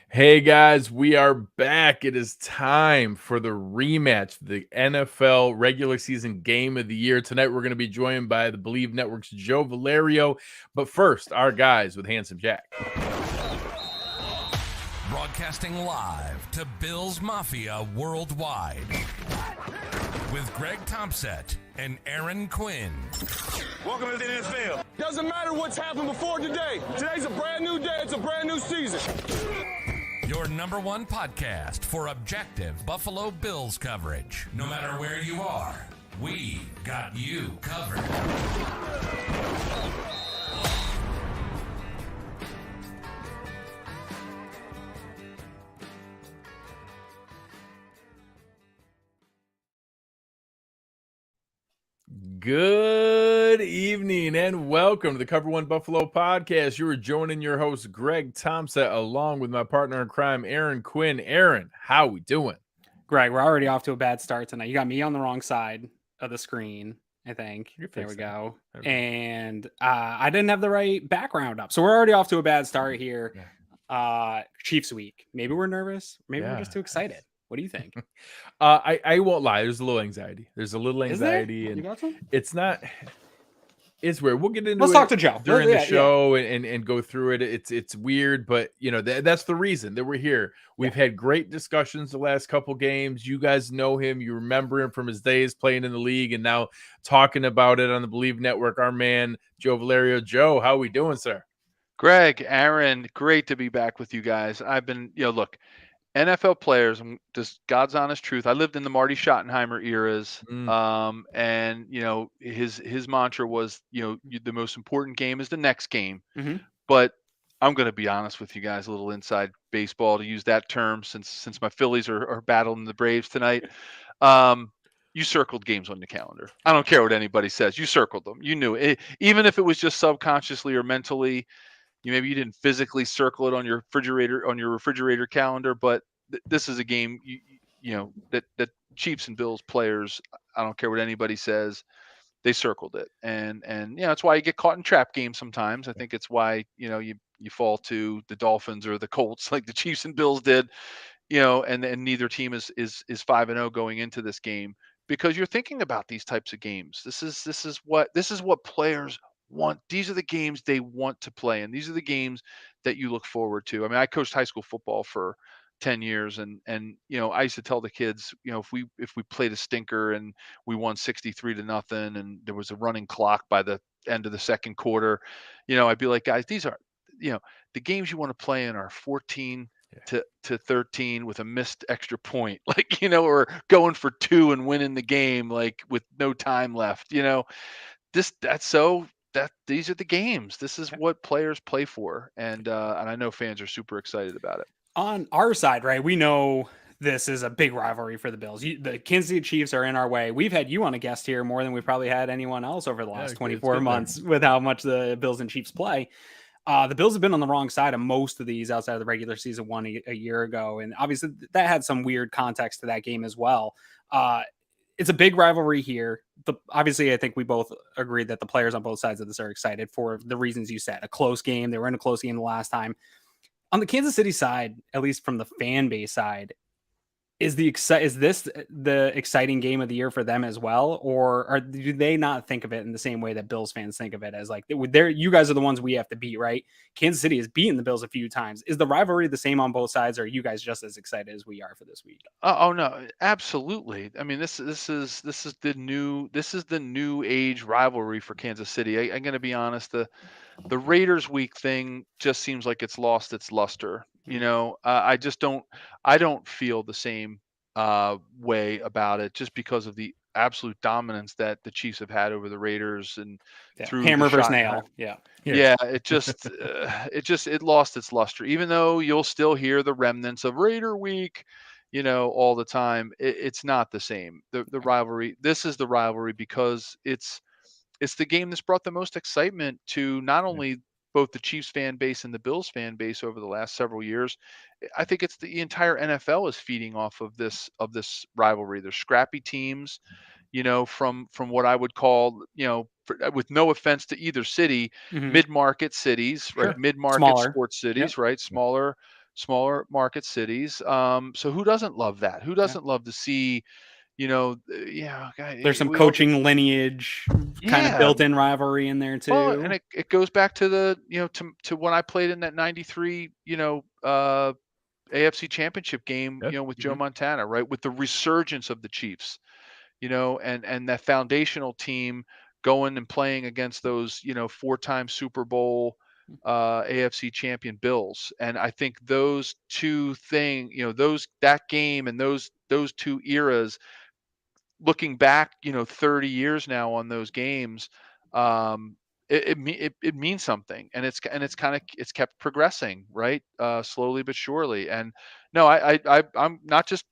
Hey guys, we are back. It is time for the rematch, the NFL regular season game of the year. Tonight, we're going to be joined by the BLEAV Network's Joe Valerio. But first, our guys with Handsome Jack. Broadcasting live to Bills Mafia worldwide with Greg Tompsett and Aaron Quinn. Welcome to the NFL. Doesn't matter what's happened before today. Today's a brand new day. It's a brand new season. Your number one podcast for objective Buffalo Bills coverage. No matter where you are, we got you covered. Good evening and welcome to the Cover One Buffalo podcast. You are joining your host, Greg Tompsett, along with my partner in crime, Aaron Quinn. Aaron, how we doing? Greg, we're already off to a bad start tonight. You got me on the wrong side of the screen, I think. There we go. And I didn't have the right background up. So we're already off to a bad start here. Chiefs week. Maybe we're nervous. Maybe we're just too excited. What do you think? I won't lie. There's a little anxiety. And you got some? it's not. It's weird. We'll get into Let's it talk to Joe during the show and go through it. It's weird, but you know that's the reason that we're here. We've had great discussions the last couple games. You guys know him. You remember him from his days playing in the league, and now talking about it on the BLEAV Network. Our man Joe Valerio. Joe, how we doing, sir? Greg, Aaron, great to be back with you guys. I've been, look. NFL players, just God's honest truth. I lived in the Marty Schottenheimer eras, and his mantra was, the most important game is the next game. Mm-hmm. But I'm going to be honest with you guys, a little inside baseball to use that term, since my Phillies are battling the Braves tonight. You circled games on the calendar. I don't care what anybody says. You circled them. You knew it, even if it was just subconsciously or mentally. Maybe you didn't physically circle it on your refrigerator calendar, but this is a game that Chiefs and Bills players, I don't care what anybody says, they circled it, and that's why you get caught in trap games sometimes. I think it's why you fall to the Dolphins or the Colts like the Chiefs and Bills did, and neither team is 5-0 going into this game, because you're thinking about these types of games. This is what players want. These are the games they want to play, and these are the games that you look forward to. I mean, I coached high school football for 10 years, and I used to tell the kids, if we played a stinker and we won 63-0 and there was a running clock by the end of the second quarter, I'd be like, guys, these are the games you want to play in are 14 to 13 with a missed extra point, like, or going for 2 and winning the game, like with no time left. These are the games. This is what players play for, and I know fans are super excited about it. On our side, right, we know this is a big rivalry for the Bills. The Kansas City Chiefs are in our way. We've had you on a guest here more than we've probably had anyone else over the last 24 months with how much the Bills and Chiefs play. The Bills have been on the wrong side of most of these outside of the regular season one a year ago, and obviously that had some weird context to that game as well. It's a big rivalry here. Obviously, I think we both agree that the players on both sides of this are excited for the reasons you said. A close game. They were in a close game the last time. On the Kansas City side, at least from the fan base side, is this the exciting game of the year for them as well? Or do they not think of it in the same way that Bills fans think of it, as like, you guys are the ones we have to beat, right? Kansas City has beaten the Bills a few times. Is the rivalry the same on both sides, or are you guys just as excited as we are for this week? Oh no, absolutely. I mean, this is the new age rivalry for Kansas City. I'm going to be honest. The Raiders week thing just seems like it's lost its luster. I don't feel the same way about it, just because of the absolute dominance that the Chiefs have had over the Raiders, and through hammer versus nail. It just it lost its luster, even though you'll still hear the remnants of Raider week, all the time. It's not the same. The rivalry. This is the rivalry because it's the game that's brought the most excitement to not only both the Chiefs fan base and the Bills fan base over the last several years. I think it's the entire NFL is feeding off of this rivalry. There's scrappy teams, from what I would call, with no offense to either city, mid-market cities, right? Mid-market Smaller. sports cities, right? Smaller smaller market cities. So who doesn't love that? Who doesn't love to see, There's some we all get, coaching lineage kind of yeah. built-in rivalry in there Well, and too. it goes back to the, to when I played in that 93, AFC championship game, Yeah. with Joe Montana, right? With the resurgence of the Chiefs, and that foundational team going and playing against those, 4-time Super Bowl AFC champion Bills. And I think those two things, that game and those two eras, looking back, 30 years now on those games, it means something, and it's kept progressing, right? Slowly but surely. And no, I'm not just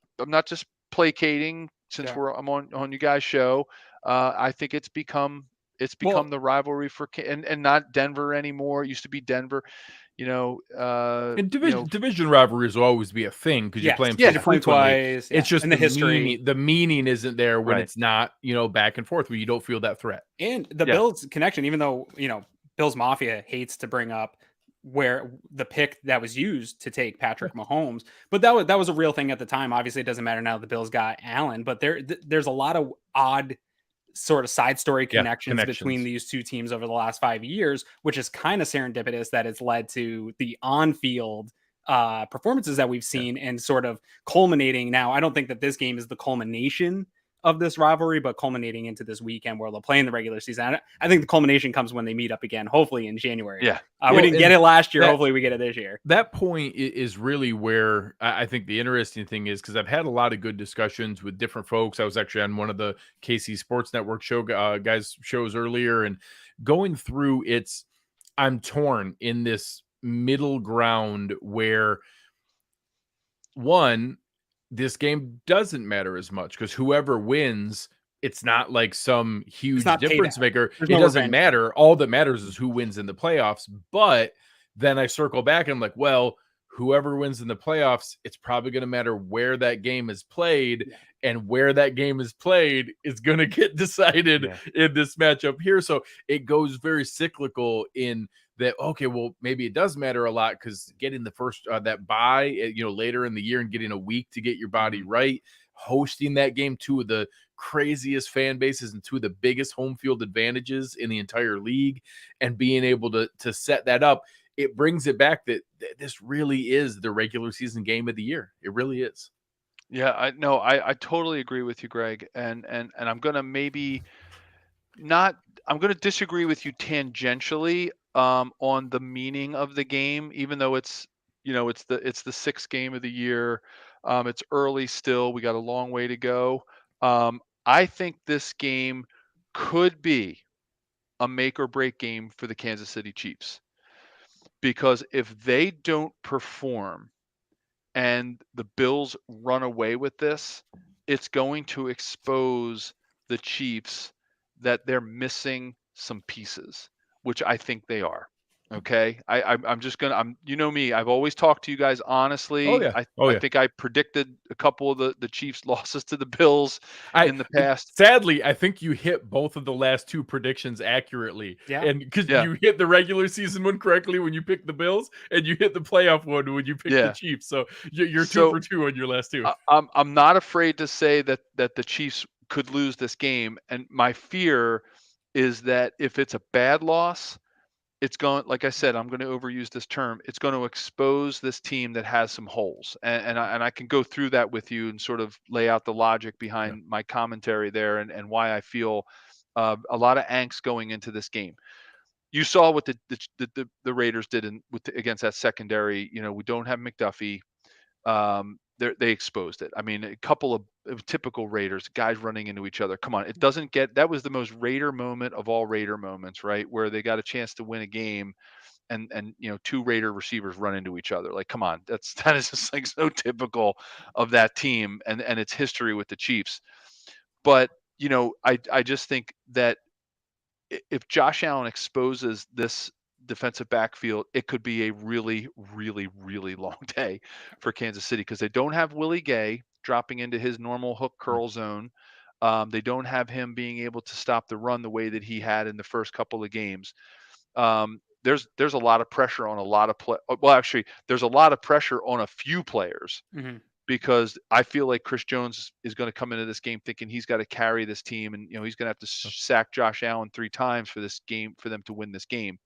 placating since Yeah. I'm on you guys' show. I think it's become Well, the rivalry and not Denver anymore. It used to be Denver, And division rivalries will always be a thing because you yes, play them yeah, so you're playing frequently. twice. It's Yeah, just and the history. the meaning isn't there when Right. it's not, back and forth, where you don't feel that threat. And the Yeah. Bills connection, even though, Bills Mafia hates to bring up where the pick that was used to take Patrick Mahomes, but that was a real thing at the time. Obviously, it doesn't matter now. The Bills got Allen, but there's a lot of odd sort of side story Yeah, connections between connections. these two teams over the last 5 years, which is kind of serendipitous that it's led to the on-field performances that we've seen and sort of culminating now. I don't think that this game is the culmination of this rivalry, but culminating into this weekend where they'll play in the regular season. I think the culmination comes when they meet up again, hopefully in January. Yeah. We didn't get it last year. that- Hopefully we get it this year. That point is really where I think the interesting thing is, because I've had a lot of good discussions with different folks. I was actually on one of the KC Sports Network guys shows earlier, and going through I'm torn in this middle ground where, one, this game doesn't matter as much because whoever wins, it's not like some huge not difference payback. maker. There's It no doesn't revenge. matter. All that matters is who wins in the playoffs. But then I circle back and I'm like, well, whoever wins in the playoffs, it's probably going to matter where that game is played, and where that game is played is going to get decided in this matchup here. So it goes very cyclical in that. Okay, well, maybe it does matter a lot because getting the first that bye, later in the year, and getting a week to get your body right, hosting that game, two of the craziest fan bases and two of the biggest home field advantages in the entire league, and being able to set that up. It brings it back that this really is the regular season game of the year. It really is. Yeah, I totally agree with you, Greg. And I'm gonna maybe not I'm gonna disagree with you tangentially on the meaning of the game, even though it's the sixth game of the year. It's early still. We got a long way to go. I think this game could be a make or break game for the Kansas City Chiefs, because if they don't perform and the Bills run away with this, it's going to expose the Chiefs that they're missing some pieces, which I think they are. Okay. I'm just gonna me, I've always talked to you guys honestly. Oh, yeah. I think I predicted a couple of the Chiefs losses to the Bills in the past. Sadly, I think you hit both of the last two predictions accurately. Yeah. And because you hit the regular season one correctly when you picked the Bills, and you hit the playoff one when you picked the Chiefs. So you're 2 for 2 on your last two. I'm not afraid to say that the Chiefs could lose this game. And my fear is that if it's a bad loss, it's going, like I said, I'm going to overuse this term. It's going to expose this team that has some holes, and I can go through that with you and sort of lay out the logic behind my commentary there, and why I feel a lot of angst going into this game. You saw what the Raiders did against that secondary. We don't have McDuffie. They exposed it. I mean, a couple of typical Raiders, guys running into each other. Come on, it doesn't get. That was the most Raider moment of all Raider moments, right? Where they got a chance to win a game, and two Raider receivers run into each other. Like, come on, that is just like so typical of that team and its history with the Chiefs. But I just think that if Josh Allen exposes this defensive backfield, it could be a really, really, really long day for Kansas City, because they don't have Willie Gay dropping into his normal hook curl zone. They don't have him being able to stop the run the way that he had in the first couple of games. there's a lot of pressure on a lot of well, actually, there's a lot of pressure on a few players because I feel like Chris Jones is going to come into this game thinking he's got to carry this team, and he's going to have to sack Josh Allen 3 times for this game for them to win this game.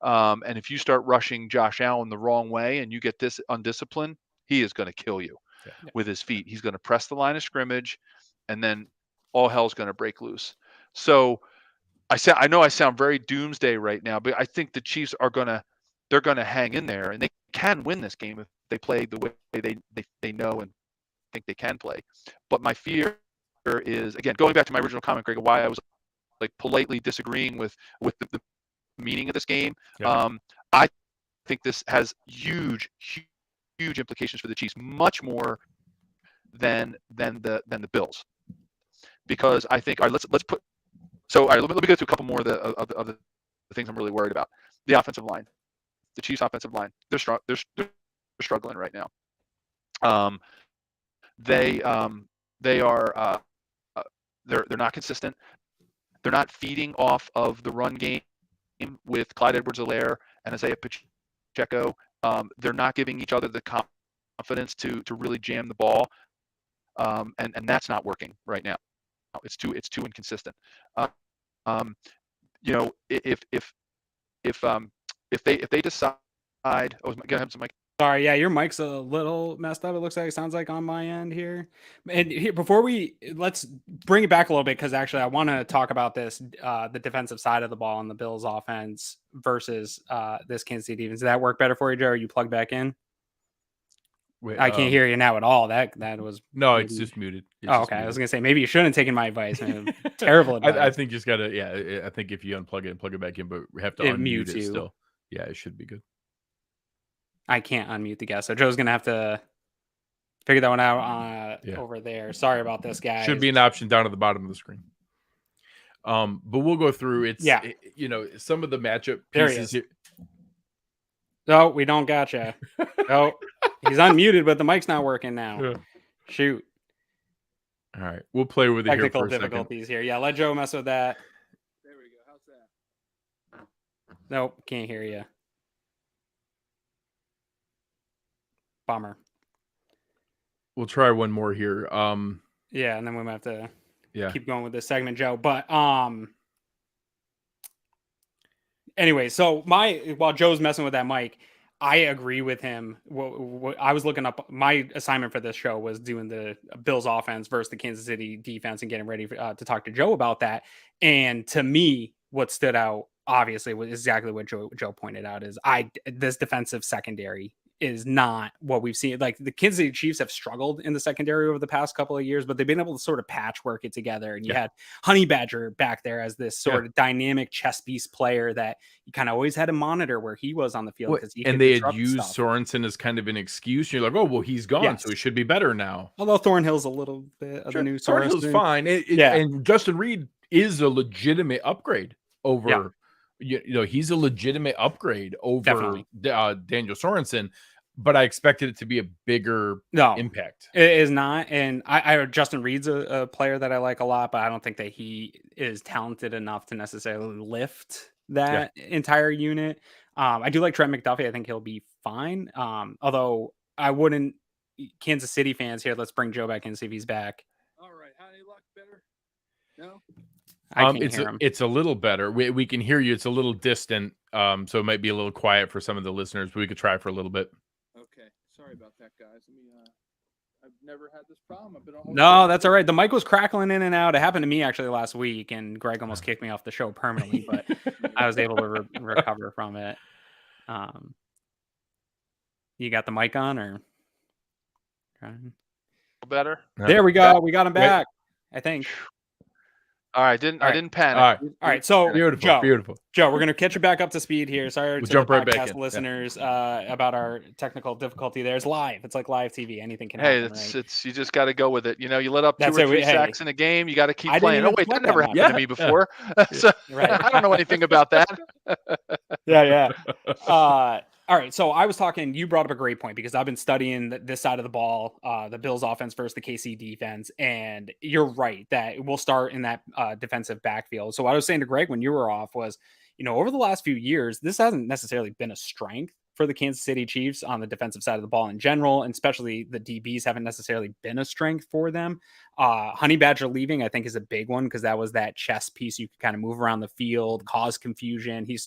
And if you start rushing Josh Allen the wrong way and you get this undisciplined, he is going to kill you with his feet. He's going to press the line of scrimmage, and then all hell's going to break loose. So I know I sound very doomsday right now, but I think the Chiefs they're going to hang in there, and they can win this game if they play the way they know and think they can play. But my fear is, again, going back to my original comment, Greg, why I was like politely disagreeing with the meaning of this game. I think this has huge implications for the Chiefs, much more than the Bills, because I think, all right, let's put. So, all right, let me go through a couple more of the things I'm really worried about. The offensive line, the Chiefs' offensive line, they're struggling right now. They are they're not consistent. They're not feeding off of the run game with Clyde Edwards-Helaire and Isaiah Pacheco. They're not giving each other the confidence to really jam the ball, and that's not working right now. It's too inconsistent. If they decide, go ahead, Mike. Sorry, yeah, your mic's a little messed up. It looks like it sounds like on my end here. And here, let's bring it back a little bit, because actually I want to talk about this, the defensive side of the ball on the Bills offense versus this Kansas City defense. Did that work better for you, Joe? Are you plugged back in? Wait, I can't hear you now at all. That was maybe... it's just muted. Okay. I was gonna say, maybe you shouldn't have taken my advice. Man. Terrible advice. I think just gotta. Yeah, I think if you unplug it and plug it back in, but we have to unmute it still. Yeah, it should be good. I can't unmute the guest, so Joe's gonna have to figure that one out over there. Sorry about this, guys. Should be an option down at the bottom of the screen. But we'll go through it. Some of the matchup pieces here. No, we don't gotcha. Oh, he's unmuted, but the mic's not working now. Yeah. Shoot. All right, we'll play with it Technical here for a difficulties here. Yeah, let Joe mess with that. There we go. How's that? Nope, can't hear you. Bummer. We'll try one more here. Yeah, and then we might have to keep going with this segment, Joe. But anyway, so while Joe's messing with that mic, I agree with him. I was looking up, my assignment for this show was doing the Bills offense versus the Kansas City defense and getting ready to talk to Joe about that. And to me, what stood out obviously was exactly what Joe pointed out is this defensive secondary is not what we've seen. Like, the Kansas City Chiefs have struggled in the secondary over the past couple of years, but they've been able to sort of patchwork it together. And you had Honey Badger back there as this sort of dynamic chess piece player that you kind of always had to monitor where he was on the field. And they had used Sorensen as kind of an excuse. You're like, oh, well, he's gone, so he should be better now. Although Thornhill's a little bit of the new Sorensen. Thornhill's fine. And Justin Reed is a legitimate upgrade over... he's a legitimate upgrade over Daniel Sorensen, but I expected it to be a bigger impact. It is not. And Justin Reed's a player that I like a lot, but I don't think that he is talented enough to necessarily lift that entire unit. I do like Trent McDuffie. I think he'll be fine. Although I wouldn't. Kansas City fans here, let's bring Joe back in and see if he's back. All right. How any luck better? No? I can't hear him. It's a little better. We can hear you. It's a little distant, so it might be a little quiet for some of the listeners, but we could try for a little bit. Okay, sorry about that, guys. I've never had this problem. I've been on. No, that's all right. The mic was crackling in and out. It happened to me actually last week, and Greg almost kicked me off the show permanently, but I was able to recover from it. You got the mic on, or better? There we go. We got him back. I think. All right, I didn't panic. All right. So beautiful. Joe, we're gonna catch you back up to speed here. Sorry to jump right back podcast in. Listeners about our technical difficulty. There, it's live. It's like live TV. Anything can happen. Hey, it's you just got to go with it. You let up 2 or 3 sacks in a game. You got to keep playing. Oh wait, that never happened to me before. So I don't know anything about that. Yeah. All right, so I was talking, you brought up a great point because I've been studying this side of the ball, the Bills offense versus the KC defense, and you're right that we'll start in that defensive backfield. So what I was saying to Greg when you were off was, over the last few years, this hasn't necessarily been a strength for the Kansas City Chiefs on the defensive side of the ball in general, and especially the DBs haven't necessarily been a strength for them. Honey Badger leaving, I think, is a big one because that was that chess piece. You could kind of move around the field, cause confusion. He's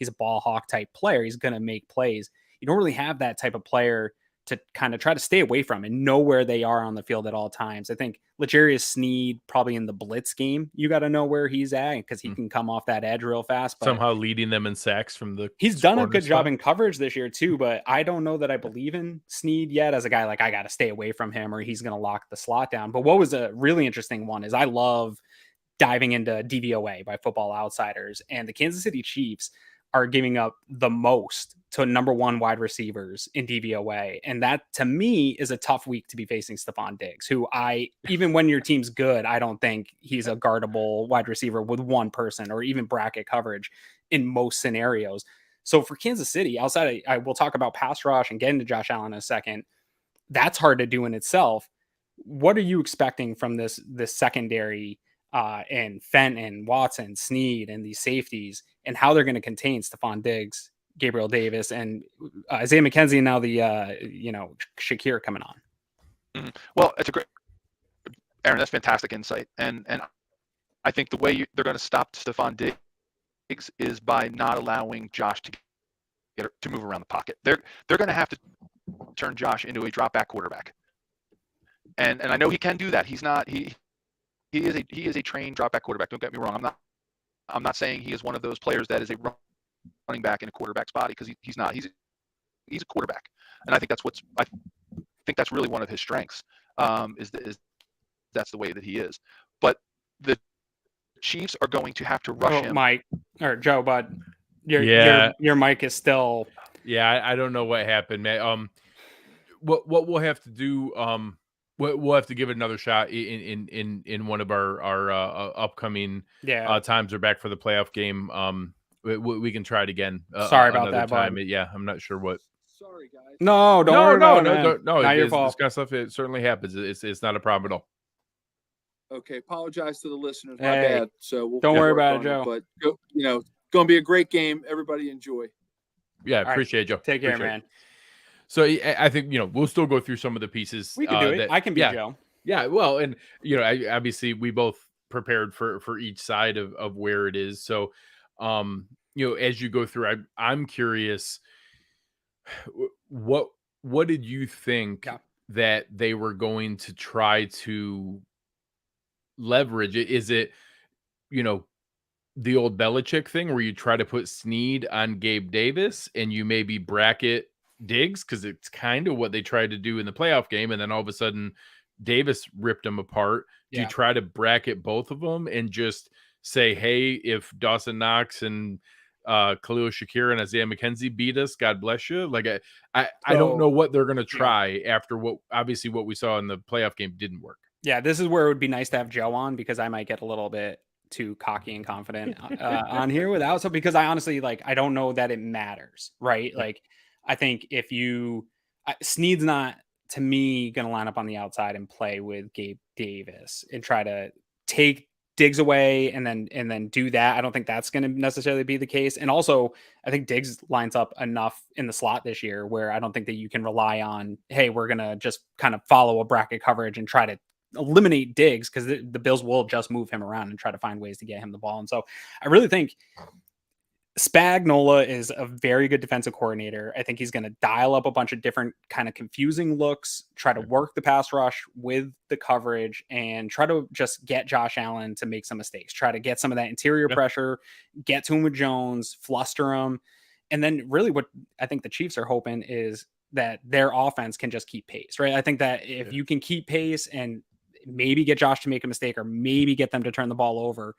a ball hawk type player. He's going to make plays. You don't really have that type of player to kind of try to stay away from and know where they are on the field at all times. I think L'Jarius Sneed, probably in the blitz game, you got to know where he's at because he can come off that edge real fast. But somehow leading them in sacks from the he's done a good job in coverage this year too, but I don't know that I believe in Sneed yet as a guy. Like, I got to stay away from him or he's going to lock the slot down. But what was a really interesting one is I love diving into DVOA by Football Outsiders, and the Kansas City Chiefs are giving up the most to number one wide receivers in DVOA. And that, to me, is a tough week to be facing Stephon Diggs, who even when your team's good, I don't think he's a guardable wide receiver with one person or even bracket coverage in most scenarios. So for Kansas City, I will talk about pass rush and get into Josh Allen in a second. That's hard to do in itself. What are you expecting from this secondary and Fenton, Watson, Sneed, and these safeties, and how they're going to contain Stephon Diggs, Gabriel Davis, and Isaiah McKenzie, and now the Shakir coming on? Well, it's a great, Aaron. That's fantastic insight, and I think the way they're going to stop Stephon Diggs is by not allowing Josh to move around the pocket. They're going to have to turn Josh into a drop back quarterback, and I know he can do that. He's not he is a trained drop back quarterback. Don't get me wrong. I'm not saying he is one of those players that is a running back in a quarterback's body, because he's not. He's a quarterback, and I think that's really one of his strengths. Is that's the way that he is. But the Chiefs are going to have to rush him. Mike or Joe, but your mic is still. Yeah, I don't know what happened, man. What we'll have to do, we'll have to give it another shot in one of our upcoming times we're back for the playoff game. We can try it again. Sorry about that, time. Yeah, I'm not sure what. Sorry, guys. No, don't worry about it. No, not your fault. This kind of stuff, it certainly happens. It's not a problem at all. Okay, apologize to the listeners. My bad. So don't worry about it, Joe. But going to be a great game. Everybody enjoy. Yeah, appreciate it, Joe. Take care, man. So I think we'll still go through some of the pieces. We can do it. I can be Joe. Yeah, well, and obviously we both prepared for each side of where it is. So as you go through, I'm curious, what did you think that they were going to try to leverage? Is it the old Belichick thing where you try to put Sneed on Gabe Davis and you maybe bracket Diggs, because it's kind of what they tried to do in the playoff game, and then all of a sudden Davis ripped them apart? Do you try to bracket both of them and just say, hey, if Dawson Knox and Khalil Shakir and Isaiah McKenzie beat us, God bless you? Like, I don't know what they're going to try after what we saw in the playoff game didn't work. Yeah, this is where it would be nice to have Joe on, because I might get a little bit too cocky and confident on here without. So, because I honestly, I don't know that it matters, right? Like, I think if Sneed's not, to me, going to line up on the outside and play with Gabe Davis and try to take Diggs away and then do that. I don't think that's going to necessarily be the case. And also, I think Diggs lines up enough in the slot this year where I don't think that you can rely on, hey, we're going to just kind of follow a bracket coverage and try to eliminate Diggs, because the Bills will just move him around and try to find ways to get him the ball. And so I really think Spagnuolo is a very good defensive coordinator. I think he's going to dial up a bunch of different kind of confusing looks, try to work the pass rush with the coverage, and try to just get Josh Allen to make some mistakes, try to get some of that interior pressure, get to him with Jones, fluster him. And then really what I think the Chiefs are hoping is that their offense can just keep pace, right? I think that if you can keep pace and maybe get Josh to make a mistake or maybe get them to turn the ball over,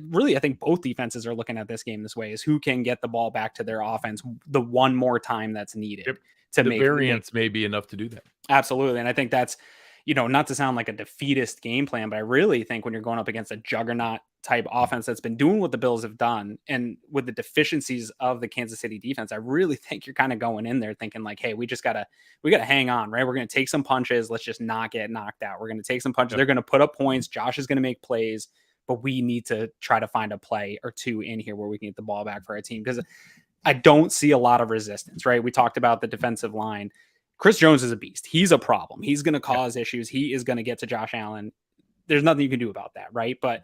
really, I think both defenses are looking at this game this way, is who can get the ball back to their offense the one more time that's needed to make variance may be enough to do that. Absolutely. And I think that's, not to sound like a defeatist game plan, but I really think when you're going up against a juggernaut type offense that's been doing what the Bills have done, and with the deficiencies of the Kansas City defense, I really think you're kind of going in there thinking like, hey, we gotta hang on, right? We're going to take some punches. Let's just not get knocked out. We're going to take some punches. They're going to put up points. Josh is going to make plays, but we need to try to find a play or two in here where we can get the ball back for our team, because I don't see a lot of resistance, right? We talked about the defensive line. Chris Jones is a beast. He's a problem. He's going to cause issues. He is going to get to Josh Allen. There's nothing you can do about that, right? But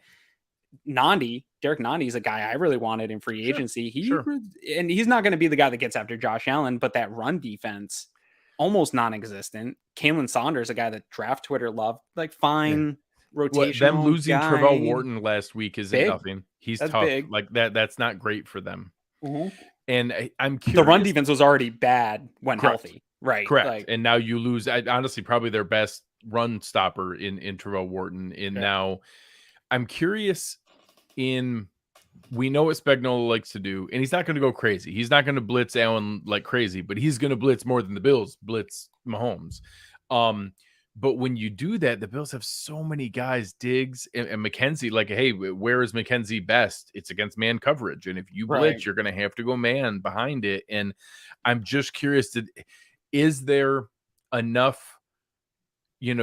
Derek Nandi is a guy I really wanted in free agency. And he's not going to be the guy that gets after Josh Allen, but that run defense, almost non-existent. Kalen Saunders, a guy that draft Twitter loved, like fine rotational. Them losing guy. Travell Wharton last week isn't nothing. He's That's tough. big. Like that. That's not great for them. Mm-hmm. And I'm curious. The run defense was already bad when healthy, right? Correct. Like, and now you lose. Honestly, probably their best run stopper in Travell Wharton. And now I'm curious. We know what Spagnuolo likes to do, and he's not going to go crazy. He's not going to blitz Allen like crazy, but he's going to blitz more than the Bills blitz Mahomes. But when you do that, the Bills have so many guys, Diggs and McKenzie. Like, hey, where is McKenzie best? It's against man coverage, and if you blitz, you're going to have to go man behind it. And I'm just curious: is there enough?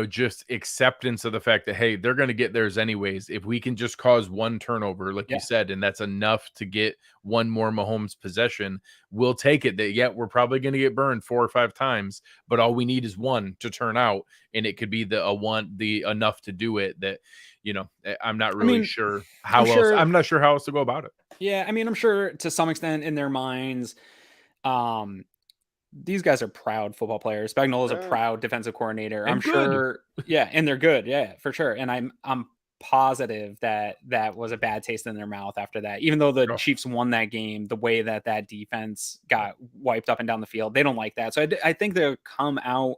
Just acceptance of the fact that, hey, they're going to get theirs anyways. If we can just cause one turnover, like you said, and that's enough to get one more Mahomes possession, we'll take it. That we're probably going to get burned 4 or 5 times, but all we need is one to turn out, and it could be the enough to do it. That I'm not really sure how else. I'm not sure how else to go about it. Yeah, I mean, I'm sure to some extent in their minds, these guys are proud football players. Spagnuolo is a proud defensive coordinator. I'm sure. Yeah. And they're good. Yeah, for sure. And I'm positive that was a bad taste in their mouth after that. Even though the Chiefs won that game, the way that defense got wiped up and down the field, they don't like that. So I think they'll come out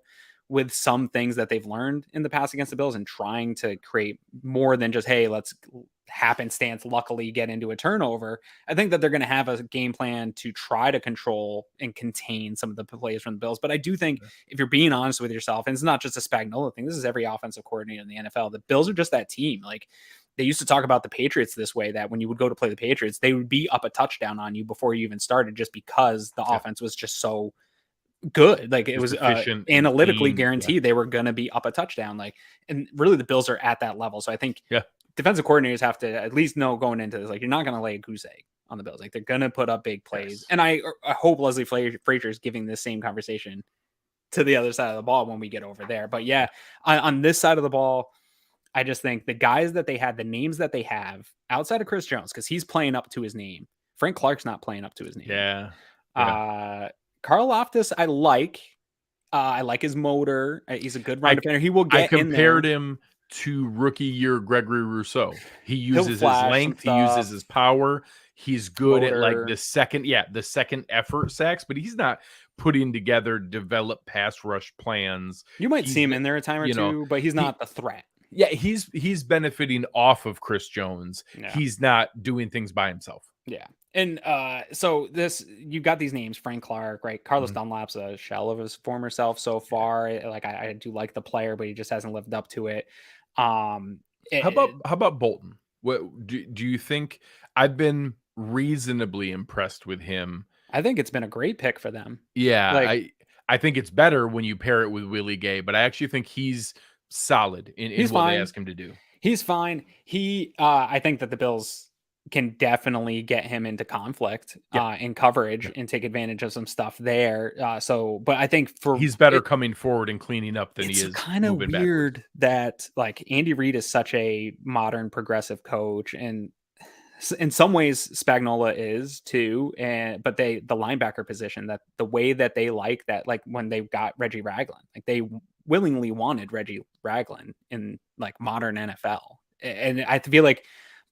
with some things that they've learned in the past against the Bills and trying to create more than just, hey, let's happenstance, luckily get into a turnover. I think that they're going to have a game plan to try to control and contain some of the plays from the Bills. But I do think if you're being honest with yourself, and it's not just a Spagnuolo thing, this is every offensive coordinator in the NFL. The Bills are just that team. Like, they used to talk about the Patriots this way, that when you would go to play the Patriots, they would be up a touchdown on you before you even started, just because the offense was just so good. Like, it was analytically guaranteed they were going to be up a touchdown. Like, and really the Bills are at that level. So I think defensive coordinators have to at least know going into this, like, you're not going to lay a goose egg on the Bills. Like, they're going to put up big plays. And I hope Leslie Frazier is giving this same conversation to the other side of the ball when we get over there. But on this side of the ball, I just think the guys that they had, the names that they have outside of Chris Jones, because he's playing up to his name. Frank Clark's not playing up to his name. Carl Loftus, I like his motor. He's a good run defender. He will get in there. I compared him to rookie year Gregory Rousseau. He uses his length, he uses his power. He's good at like the second effort sacks, but he's not putting together developed pass rush plans. You might see him in there a time or two, but he's not the threat. Yeah, he's benefiting off of Chris Jones. Yeah. He's not doing things by himself. Yeah. And so you got these names, Frank Clark, right? Carlos Dunlap's a shell of his former self so far. Like, I do like the player, but he just hasn't lived up to it. How about Bolton? What do you think? I've been reasonably impressed with him. I think it's been a great pick for them. Yeah, I think it's better when you pair it with Willie Gay, but I actually think he's solid in what they ask him to do. He's fine. I think that the Bills can definitely get him into conflict in coverage and take advantage of some stuff there. But I think he's better coming forward and cleaning up than he is. It's kind of weird that, like, Andy Reid is such a modern progressive coach, and in some ways Spagnuolo is too. But the linebacker position, that the way that they like that, like when they got Reggie Ragland, like they willingly wanted Reggie Ragland in like modern NFL. And I feel like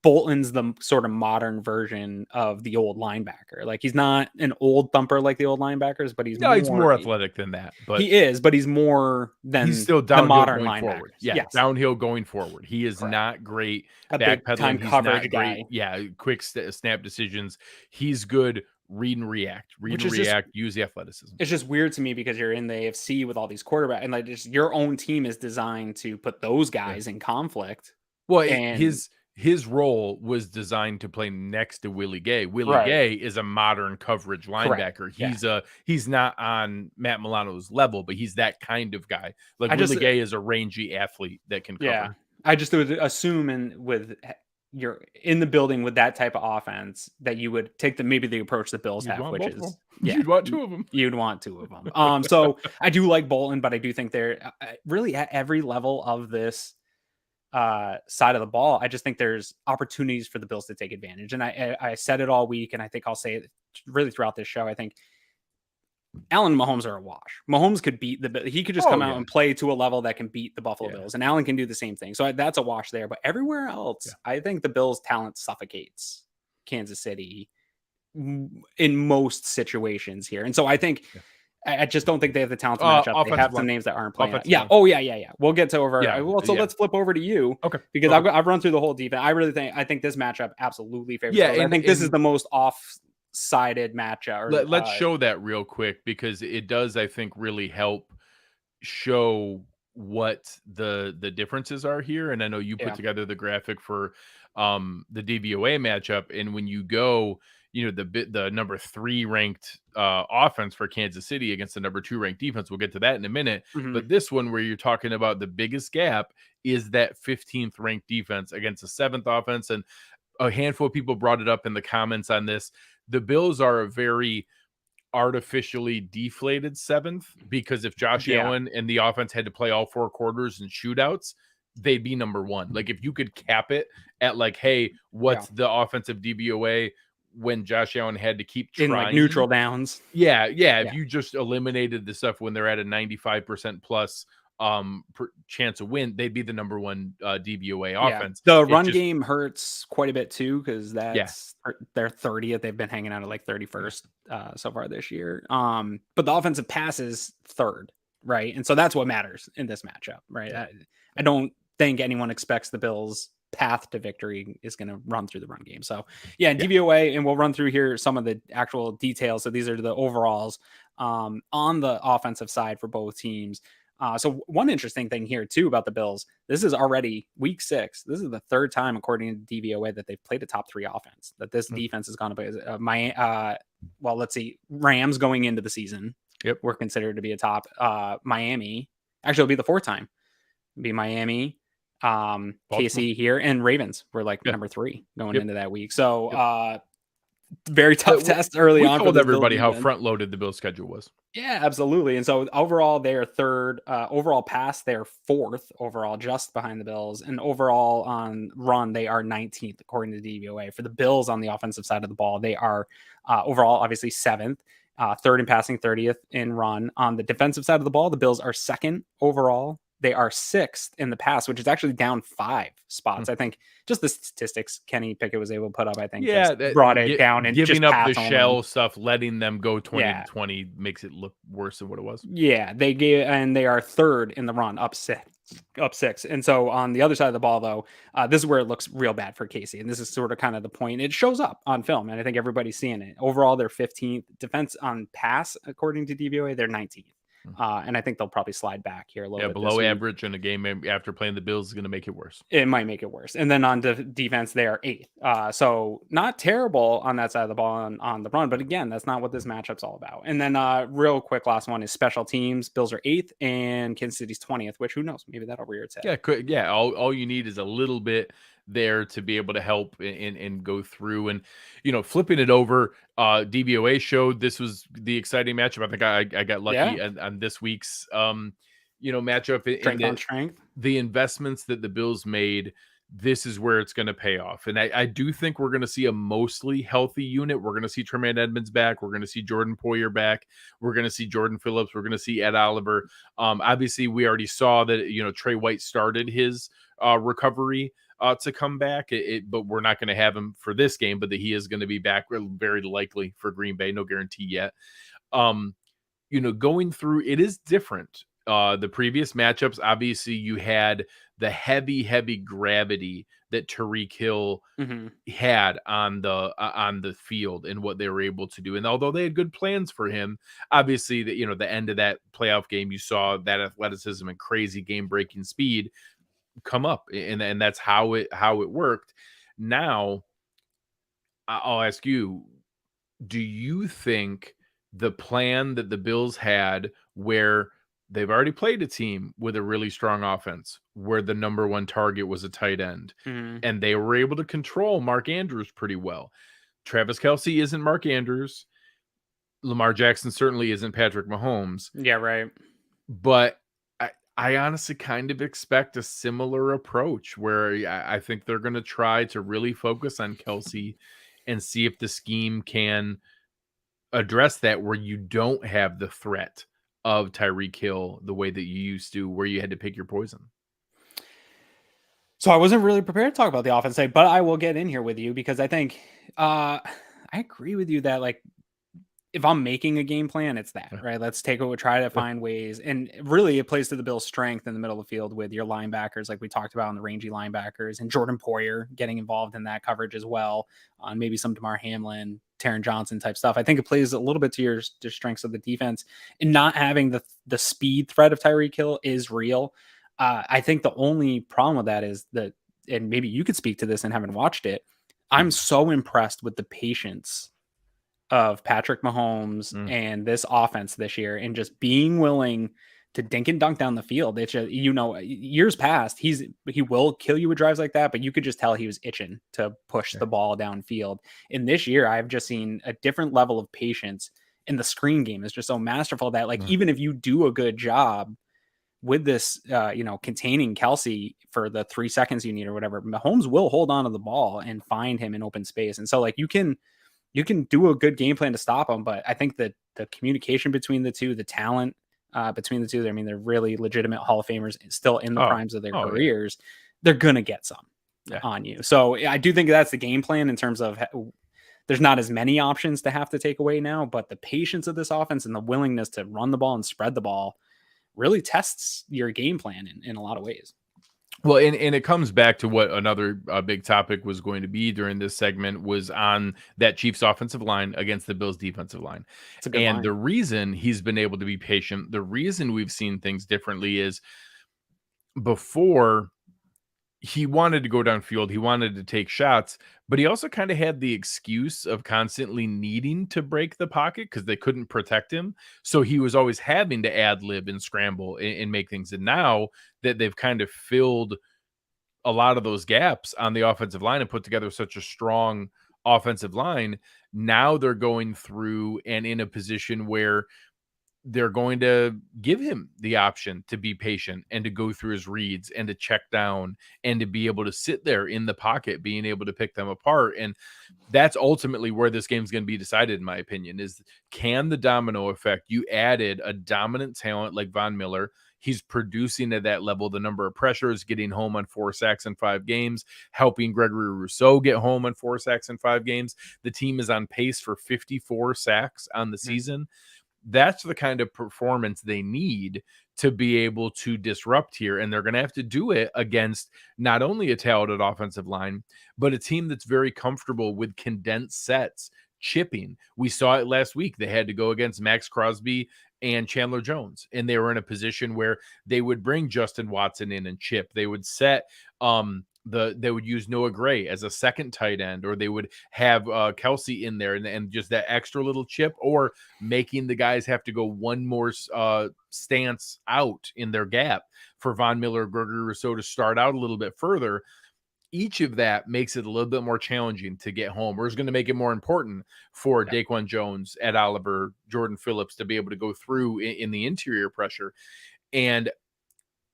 Bolton's the sort of modern version of the old linebacker. Like, he's not an old thumper like the old linebackers, but he's more athletic than that. But he's more than he's still downhill modern going linebackers. Forward. Yeah, downhill going forward. He is not great backpedaling. He's not great. Yeah, quick snap decisions. He's good. Read and react. Use the athleticism. It's just weird to me because you're in the AFC with all these quarterbacks, and like, just your own team is designed to put those guys in conflict. Well, his role was designed to play next to Willie Gay. Willie Gay is a modern coverage linebacker. He's not on Matt Milano's level, but he's that kind of guy. Like, Willie Gay is a rangy athlete that can cover. Yeah. I just would assume with you're in the building with that type of offense, that you would take maybe the approach the Bills have, which is you'd want two of them. You'd want two of them. So I do like Bolton, but I do think they're really at every level of this side of the ball. I just think there's opportunities for the Bills to take advantage. And I said it all week, and I think I'll say it really throughout this show. I think Allen and Mahomes are a wash. Mahomes could beat he could just come out and play to a level that can beat the Buffalo Bills, and Allen can do the same thing. So that's a wash there. But everywhere else, I think the Bills' talent suffocates Kansas City in most situations here. And so I think I just don't think they have the talent to match up. They have some names that aren't playing. Yeah. Oh yeah. We'll get to over. Let's flip over to you. Okay. Because I've run through the whole defense. I think this matchup absolutely favors. Yeah. I think this is the most off-sided matchup. Let's show that real quick, because it does, I think, really help show what the differences are here. And I know you put together the graphic for the DVOA matchup, and when you go, the number 3 ranked offense for Kansas City against the number 2 ranked defense. We'll get to that in a minute. But this one, where you're talking about the biggest gap, is that 15th ranked defense against the 7th offense. And a handful of people brought it up in the comments on this. The Bills are a very artificially deflated 7th, because if Josh Allen and the offense had to play all 4 quarters and shootouts, they'd be number 1. Like, if you could cap it at like, hey, what's the offensive DVOA when Josh Allen had to keep trying in like neutral downs. If you just eliminated the stuff when they're at a 95% plus chance of win, they'd be the number 1 DVOA offense. The run game hurts quite a bit too, because that's they're 30th. They've been hanging out at like 31st so far this year. But the offensive pass is 3rd, right? And so that's what matters in this matchup, right? I don't think anyone expects the Bills' path to victory is going to run through the run game. So DVOA, and we'll run through here some of the actual details. So these are the overalls on the offensive side for both teams. So one interesting thing here too about the Bills, this is already week 6. This is the 3rd time, according to DVOA, that they've played a top 3 offense, that this defense has gone to play. Let's see, Rams going into the season were considered to be a top. Miami, actually it'll be the 4th time. It'll be Miami, KC here, and Ravens were like number 3 going into that week. So very tough test early on. We told everybody how front loaded the Bills schedule was. Yeah, absolutely. And so overall, they are 3rd. Overall pass, they're 4th overall, just behind the Bills. And overall on run, they are 19th according to DVOA. For the Bills on the offensive side of the ball, they are overall obviously 7th, 3rd in passing, 30th in run. On the defensive side of the ball, the Bills are 2nd overall. They are 6th in the pass, which is actually down 5 spots. I think just the statistics Kenny Pickett was able to put up, I think, brought it down, and giving just up the shell stuff, letting them go 20-20 makes it look worse than what it was. Yeah, they are 3rd in the run, up 6. And so on the other side of the ball, though, this is where it looks real bad for Casey. And this is sort of kind of the point. It shows up on film, and I think everybody's seeing it. Overall, they're 15th. Defense on pass, according to DVOA, they're 19th. And I think they'll probably slide back here a little bit. Below average in a game after playing the Bills is going to make it worse. It might make it worse. And then on defense, they are 8th. So not terrible on that side of the ball on the run. But again, that's not what this matchup's all about. And then real quick, last one is special teams. Bills are 8th and Kansas City's 20th, which who knows? Maybe that'll rear its head. Yeah. All you need is a little bit there to be able to help and go through. And flipping it over, DVOA showed this was the exciting matchup. I think I got lucky on this week's matchup. Strength on strength. The investments that the Bills made, this is where it's going to pay off. And I do think we're going to see a mostly healthy unit. We're going to see Tremaine Edmonds back. We're going to see Jordan Poyer back. We're going to see Jordan Phillips. We're going to see Ed Oliver. Obviously, we already saw that Trey White started his recovery to come back, but we're not going to have him for this game, but that he is going to be back very likely for Green Bay. No guarantee yet. Going through, it is different. The previous matchups, obviously you had the heavy gravity that Tyreek Hill had on the field and what they were able to do. And although they had good plans for him, obviously the end of that playoff game, you saw that athleticism and crazy game-breaking speed come up, and that's how it worked. Now, I'll ask you, do you think the plan that the Bills had, where they've already played a team with a really strong offense where the number one target was a tight end, and they were able to control Mark Andrews pretty well. Travis Kelce isn't Mark Andrews. Lamar Jackson certainly isn't Patrick Mahomes. Yeah, right. But I honestly kind of expect a similar approach where I think they're going to try to really focus on Kelce and see if the scheme can address that, where you don't have the threat of Tyreek Hill the way that you used to, where you had to pick your poison. So I wasn't really prepared to talk about the offense side, but I will get in here with you because I think I agree with you that, like, if I'm making a game plan, it's that, right? Let's try to find ways. And really it plays to the Bills' strength in the middle of the field with your linebackers, like we talked about, on the rangy linebackers, and Jordan Poyer getting involved in that coverage as well, on maybe some Damar Hamlin, Taron Johnson type stuff. I think it plays a little bit to your strengths of the defense, and not having the speed threat of Tyreek Hill is real. I think the only problem with that is that, and maybe you could speak to this and haven't watched it, I'm so impressed with the patience of Patrick Mahomes and this offense this year, and just being willing to dink and dunk down the field. It's just, years past, he will kill you with drives like that, but you could just tell he was itching to push the ball downfield. And this year, I've just seen a different level of patience, and the screen game is just so masterful that, like, even if you do a good job with this, containing Kelce for the 3 seconds you need or whatever, Mahomes will hold on to the ball and find him in open space. And so, like, you can do a good game plan to stop them, but I think that the communication between the two, the talent between the two, I mean, they're really legitimate Hall of Famers still in the primes of their careers. Yeah. They're going to get some on you. So I do think that's the game plan in terms of there's not as many options to have to take away now, but the patience of this offense and the willingness to run the ball and spread the ball really tests your game plan in a lot of ways. Well, and it comes back to what another big topic was going to be during this segment, was on that Chiefs offensive line against the Bills defensive line. And the reason he's been able to be patient, the reason we've seen things differently, is before he wanted to go downfield, he wanted to take shots, but he also kind of had the excuse of constantly needing to break the pocket because they couldn't protect him. So he was always having to ad lib and scramble and make things. And now that they've kind of filled a lot of those gaps on the offensive line and put together such a strong offensive line, now they're going through and in a position where they're going to give him the option to be patient and to go through his reads and to check down and to be able to sit there in the pocket, being able to pick them apart. And that's ultimately where this game's going to be decided, in my opinion, is can the domino effect, you added a dominant talent like Von Miller, he's producing at that level, the number of pressures, getting home on 4 sacks in 5 games, helping Gregory Rousseau get home on 4 sacks in 5 games. The team is on pace for 54 sacks on the season. That's the kind of performance they need to be able to disrupt here. And they're going to have to do it against not only a talented offensive line, but a team that's very comfortable with condensed sets, chipping. We saw it last week. They had to go against Max Crosby and Chandler Jones, and they were in a position where they would bring Justin Watson in and chip. They would set they would use Noah Gray as a second tight end, or they would have Kelce in there and just that extra little chip, or making the guys have to go one more stance out in their gap for Von Miller or Gregory Rousseau to start out a little bit further. Each of that makes it a little bit more challenging to get home, or is going to make it more important for Daquan Jones, Ed Oliver, Jordan Phillips to be able to go through in the interior pressure. And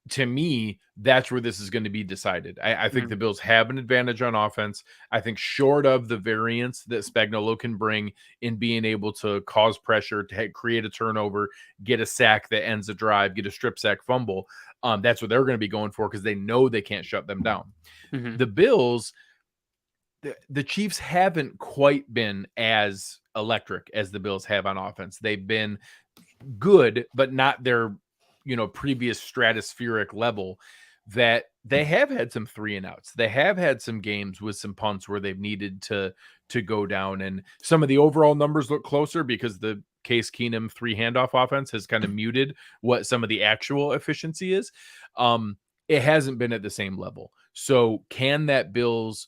to me, that's where this is going to be decided. I think the Bills have an advantage on offense. I think short of the variance that Spagnuolo can bring in being able to cause pressure, to create a turnover, get a sack that ends a drive, get a strip sack fumble, that's what they're going to be going for because they know they can't shut them down. The Bills, the Chiefs haven't quite been as electric as the Bills have on offense. They've been good, but not their previous stratospheric level. That they have had some 3 and outs. They have had some games with some punts where they've needed to go down, and some of the overall numbers look closer because the Case Keenum 3 handoff offense has kind of muted what some of the actual efficiency is. It hasn't been at the same level. So can that Bills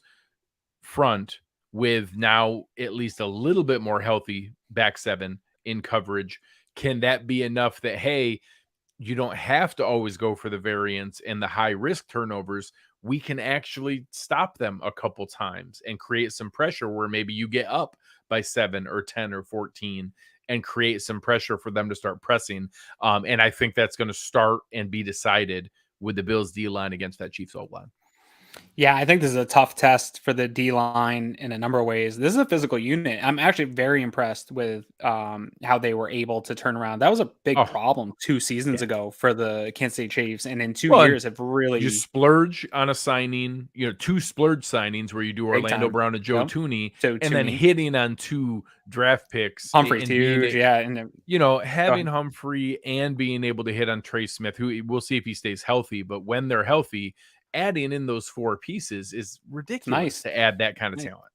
front, with now at least a little bit more healthy back 7 in coverage, can that be enough that, hey, you don't have to always go for the variance and the high risk turnovers. We can actually stop them a couple times and create some pressure where maybe you get up by 7 or 10 or 14 and create some pressure for them to start pressing. And I think that's going to start and be decided with the Bills D line against that Chiefs O line. Yeah, I think this is a tough test for the D line in a number of ways. This is a physical unit. I'm actually very impressed with how they were able to turn around. That was a big problem 2 seasons ago for the Kansas City Chiefs, and in 2 years have really you splurge on a signing. 2 splurge signings where you do Orlando Brown and Joe Tooney, and then hitting on 2 draft picks. Humphrey's huge, and having Humphrey and being able to hit on Trey Smith, who we'll see if he stays healthy, but when they're healthy, adding in those 4 pieces is ridiculous to add that kind of talent.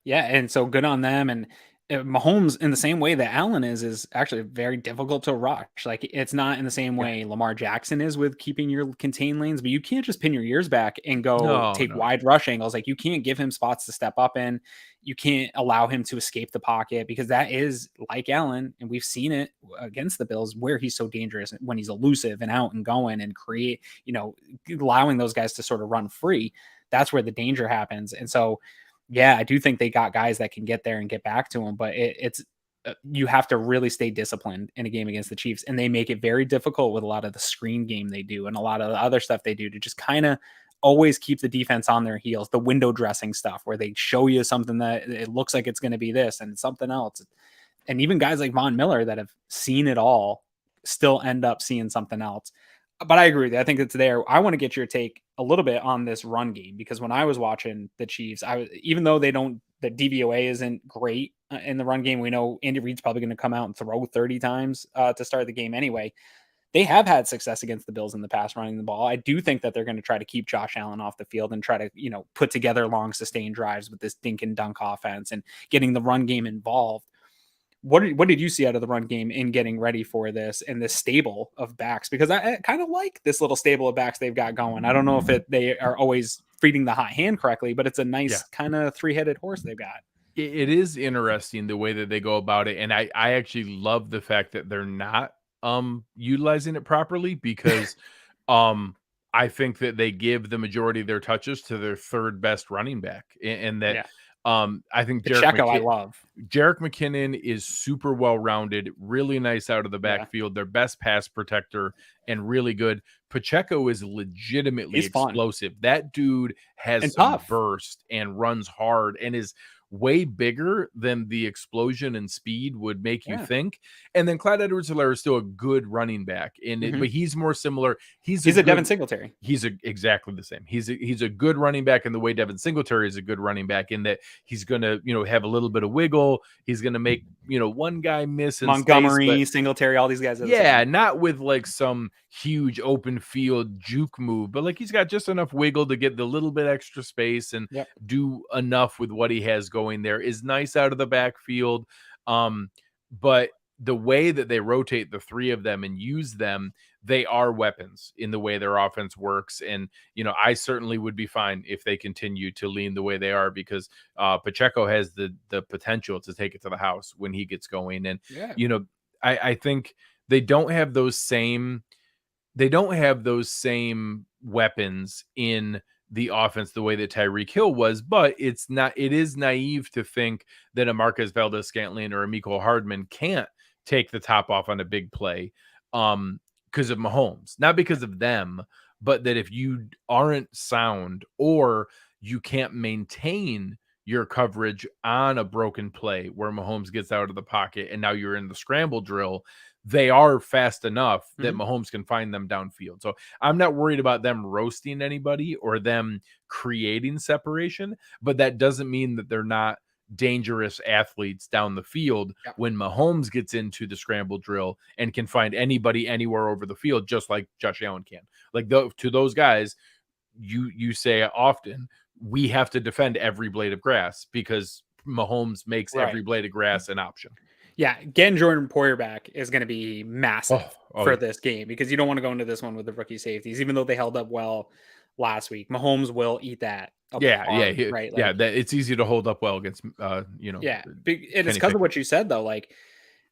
Yeah, and so good on them. And Mahomes, in the same way that Allen is actually very difficult to rush. Like, it's not in the same way Lamar Jackson is with keeping your contained lanes, but you can't just pin your ears back and go take wide rush angles. Like, you can't give him spots to step up in. You can't allow him to escape the pocket, because that is like Allen, and we've seen it against the Bills where he's so dangerous when he's elusive and out and going and create, allowing those guys to sort of run free. That's where the danger happens. And so, yeah, I do think they got guys that can get there and get back to him, but it's you have to really stay disciplined in a game against the Chiefs, and they make it very difficult with a lot of the screen game they do and a lot of the other stuff they do to just kind of always keep the defense on their heels. The window dressing stuff where they show you something that it looks like it's going to be this and something else. And even guys like Von Miller that have seen it all still end up seeing something else. But I agree with you. I think it's there. I want to get your take a little bit on this run game, because when I was watching the Chiefs, even though the DVOA isn't great in the run game, we know Andy Reid's probably going to come out and throw 30 times to start the game anyway. They have had success against the Bills in the past running the ball. I do think that they're going to try to keep Josh Allen off the field and try to, put together long sustained drives with this dink and dunk offense and getting the run game involved. What did you see out of the run game in getting ready for this and this stable of backs? Because I kind of like this little stable of backs they've got going. I don't know if they are always feeding the hot hand correctly, but it's a nice kind of 3-headed horse they've got. It is interesting the way that they go about it. And I actually love the fact that they're not utilizing it properly, because I think that they give the majority of their touches to their 3rd best running back, and that I think Jerick McKinnon is super well-rounded, really nice out of the backfield, their best pass protector, and really good. Pacheco is legitimately explosive. That dude has some burst and runs hard and is way bigger than the explosion and speed would make you think. And then Clyde Edwards-Helaire is still a good running back, but he's more similar. He's a Devin Singletary. He's exactly the same. He's a good running back in the way Devin Singletary is a good running back, in that he's going to, have a little bit of wiggle. He's going to make, one guy miss in Montgomery, space, Singletary, all these guys. Not with like some huge open field juke move, but like he's got just enough wiggle to get the little bit extra space and do enough with what he has going there. Is nice out of the backfield. But the way that they rotate the 3 of them and use them, they are weapons in the way their offense works. And, I certainly would be fine if they continue to lean the way they are, because Pacheco has the potential to take it to the house when he gets going. And, I think they don't have those same weapons in the offense the way that Tyreek Hill was, but it is naive to think that a Marquez Valdes-Scantling or a Mecole Hardman can't take the top off on a big play because of Mahomes, not because of them, but that if you aren't sound or you can't maintain your coverage on a broken play where Mahomes gets out of the pocket and now you're in the scramble drill, they are fast enough that Mahomes can find them downfield. So I'm not worried about them roasting anybody or them creating separation, but that doesn't mean that they're not dangerous athletes down the field when Mahomes gets into the scramble drill and can find anybody anywhere over the field, just like Josh Allen can. Like to those guys, you say often, we have to defend every blade of grass because Mahomes makes every blade of grass an option. Yeah, getting Jordan Poyer back is going to be massive for this game, because you don't want to go into this one with the rookie safeties, even though they held up well last week. Mahomes will eat that. Right. Like, it's easy to hold up well against, Yeah, it's because of what you said, though. Like,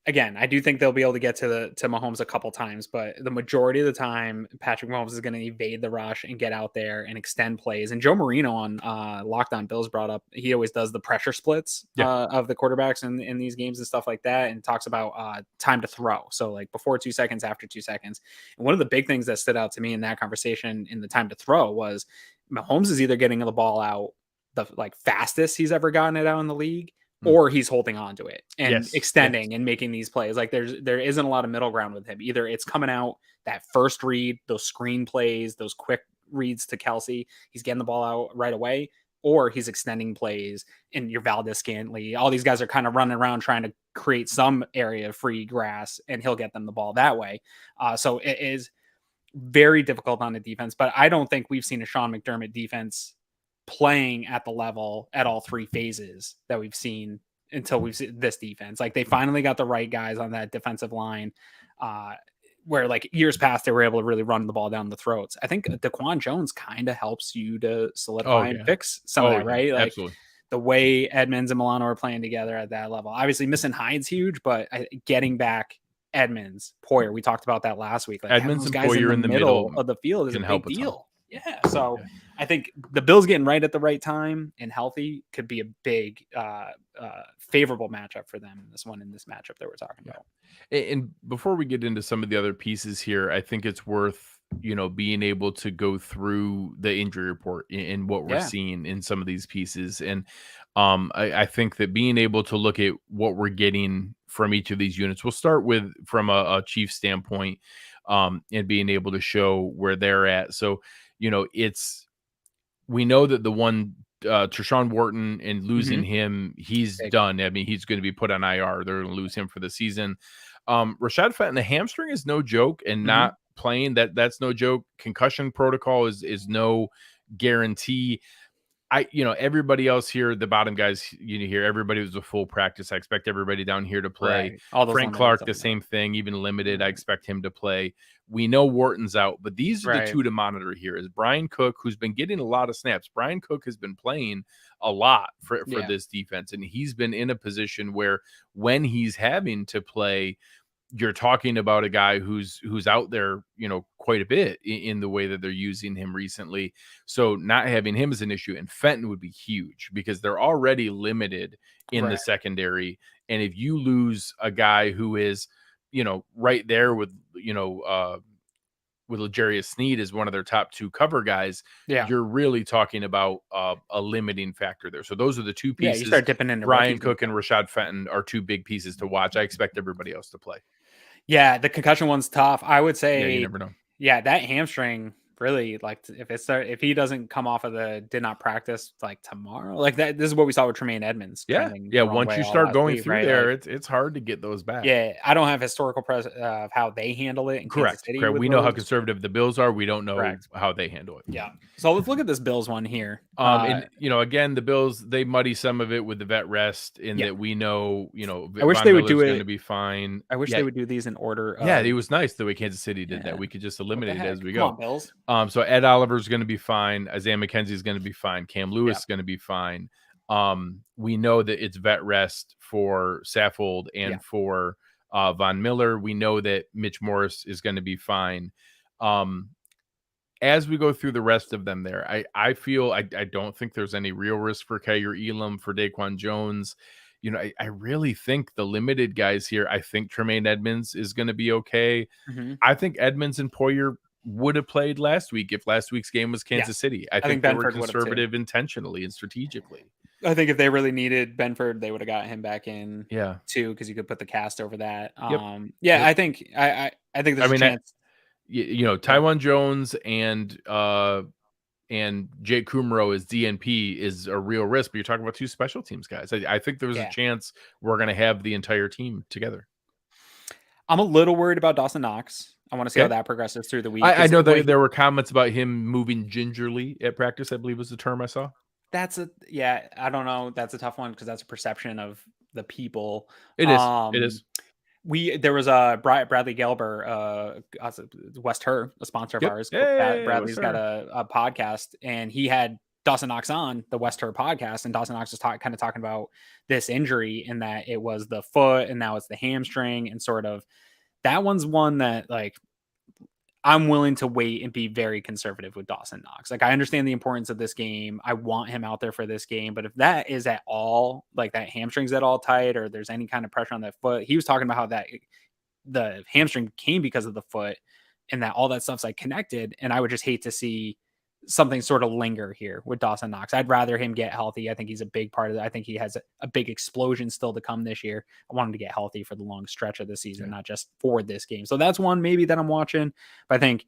again, I do think they'll be able to get to Mahomes a couple times, but the majority of the time, Patrick Mahomes is going to evade the rush and get out there and extend plays. And Joe Marino on Locked On Bills brought up, he always does the pressure splits of the quarterbacks in these games and stuff like that, and talks about time to throw. So like before 2 seconds, after 2 seconds. And one of the big things that stood out to me in that conversation in the time to throw was Mahomes is either getting the ball out the like fastest he's ever gotten it out in the league, or he's holding on to it and extending and making these plays. Like there isn't a lot of middle ground with him. Either it's coming out that first read, those screen plays, those quick reads to Kelsey, he's getting the ball out right away, or he's extending plays, and your Valdez-Scantling, all these guys are kind of running around trying to create some area of free grass, and he'll get them the ball that way. So it is very difficult on the defense, but I don't think we've seen a Sean McDermott defense playing at the level at all three phases that we've seen until we've seen this defense. Like they finally got the right guys on that defensive line, where like years past they were able to really run the ball down the throats. I think Daquan Jones kind of helps you to solidify and fix some of that, right? Like absolutely. The way Edmonds and Milano are playing together at that level. Obviously missing Hyde's huge, but getting back Edmonds, Poyer, we talked about that last week. Like Edmonds and guys Poyer in the middle of the field is a big a deal. Yeah. So I think the Bills getting right at the right time and healthy could be a big favorable matchup for them in this matchup that we're talking about. And before we get into some of the other pieces here, I think it's worth, being able to go through the injury report and what we're seeing in some of these pieces. And I think that being able to look at what we're getting from each of these units, we'll start with from a Chiefs standpoint, and being able to show where they're at. So, we know that the one Tershawn Wharton, and losing him, he's done. I mean, he's going to be put on IR. They're going to lose him for the season. Rashad Fenton, the hamstring is no joke, and not playing, that's no joke. Concussion protocol is no guarantee. Everybody else here, the bottom guys, here, everybody was a full practice. I expect everybody down here to play. Right. Frank Clark, the same thing, even limited. I expect him to play. We know Wharton's out, but these are the two to monitor here. Is Brian Cook, who's been getting a lot of snaps. Brian Cook has been playing a lot for this defense, and he's been in a position where when he's having to play, you're talking about a guy who's out there, quite a bit in the way that they're using him recently. So not having him is an issue, and Fenton would be huge because they're already limited in the secondary. And if you lose a guy who is, right there with, with L'Jarius Sneed as one of their top two cover guys, you're really talking about a limiting factor there. So those are the two pieces. Yeah, you start dipping into Brian Cook and Rashad Fenton are two big pieces to watch. I expect everybody else to play. Yeah, the concussion one's tough. I would say, you never know. Yeah, that hamstring really, like, if he doesn't come off of did not practice like tomorrow, like that. This is what we saw with Tremaine Edmonds. Yeah. Once you start going through there, it's hard to get those back. Yeah, I don't have historical of how they handle it. Correct. We know how conservative the Bills are. We don't know how they handle it. Yeah. So let's look at this Bills one here. And again, the Bills, they muddy some of it with the vet rest, in that we know, I wish they would do it. Going to be fine. I wish they would do these in order. It was nice the way Kansas City did that. We could just eliminate it as we go. Come on, Bills. So Ed Oliver's going to be fine. Isaiah McKenzie is going to be fine. Cam Lewis is going to be fine. We know that it's vet rest for Saffold and for Von Miller. We know that Mitch Morris is going to be fine. As we go through the rest of them there, I feel I don't think there's any real risk for Kyer Elam, for Daquan Jones. I really think the limited guys here, I think Tremaine Edmonds is going to be okay. I think Edmonds and Poyer would have played last week if last week's game was Kansas City. I think they were conservative intentionally and strategically. I think if they really needed Benford, they would have got him back in too, because you could put the cast over that. I think there's a chance. Taiwan Jones and Jake Kumro as DNP is a real risk, but you're talking about two special teams guys. I think there's a chance we're going to have the entire team together. I'm a little worried about Dawson Knox. I want to see how that progresses through the week. I know that there were comments about him moving gingerly at practice, I believe was the term I saw. I don't know. That's a tough one because that's a perception of the people. It is. There was a Bradley Gelber, West Her, a sponsor of ours. Bradley's got a podcast, and he had Dawson Knox on the West Her podcast, and Dawson Knox was kind of talking about this injury and that it was the foot and now it's the hamstring, and sort of that one's one that like I'm willing to wait and be very conservative with Dawson Knox. Like I understand the importance of this game. I want him out there for this game, but if that is at all like that hamstring's at all tight or there's any kind of pressure on that foot, he was talking about how that the hamstring came because of the foot and that all that stuff's like connected. And I would just hate to see something sort of linger here with Dawson Knox. I'd rather him get healthy. I think he's a big part of that. I think he has a big explosion still to come this year. I want him to get healthy for the long stretch of the season, not just for this game. So that's one maybe that I'm watching. But I think,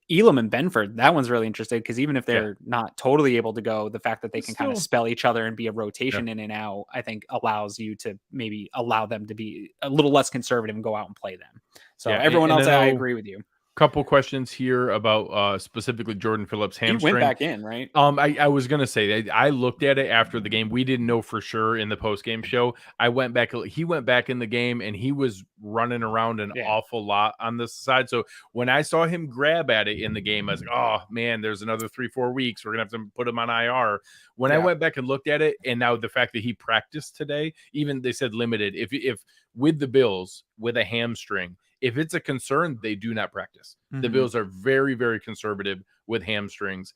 Elam and Benford, that one's really interesting because even if they're not totally able to go, the fact that they can kind of spell each other and be a rotation in and out, I think allows you to maybe allow them to be a little less conservative and go out and play them. So everyone else, I agree with you. Couple questions here about specifically Jordan Phillips' hamstring. He went back in, right? I was gonna say I looked at it after the game. We didn't know for sure in the post game show. He went back in the game and he was running around an awful lot on this side. So when I saw him grab at it in the game, I was like, oh man, there's another 3-4 weeks. We're gonna have to put him on IR. When I went back and looked at it, and now the fact that he practiced today, even they said limited. If with the Bills with a hamstring, if it's a concern, they do not practice. The Bills are very, very conservative with hamstrings.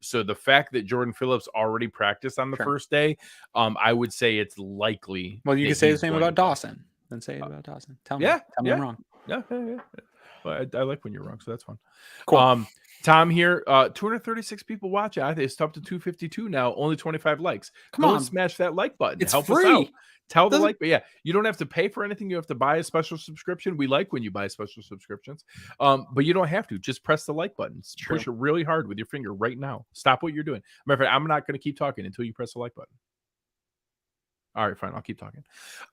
So the fact that Jordan Phillips already practiced on the first day, I would say it's likely. Well, you can say the same about Dawson. Then say it about Dawson. Tell me I'm wrong. Yeah. Well, I like when you're wrong, so that's fun. Cool. Tom here, 236 people watching. I think it's up to 252 now. Only 25 likes. Come on, smash that like button. It's Help free. us out. Tell the like, but you don't have to pay for anything. You have to buy a special subscription. We like when you buy special subscriptions, but you don't have to. Just press the like button. Push it really hard with your finger right now. Stop what you're doing. Matter of fact, I'm not going to keep talking until you press the like button. All right, fine. I'll keep talking.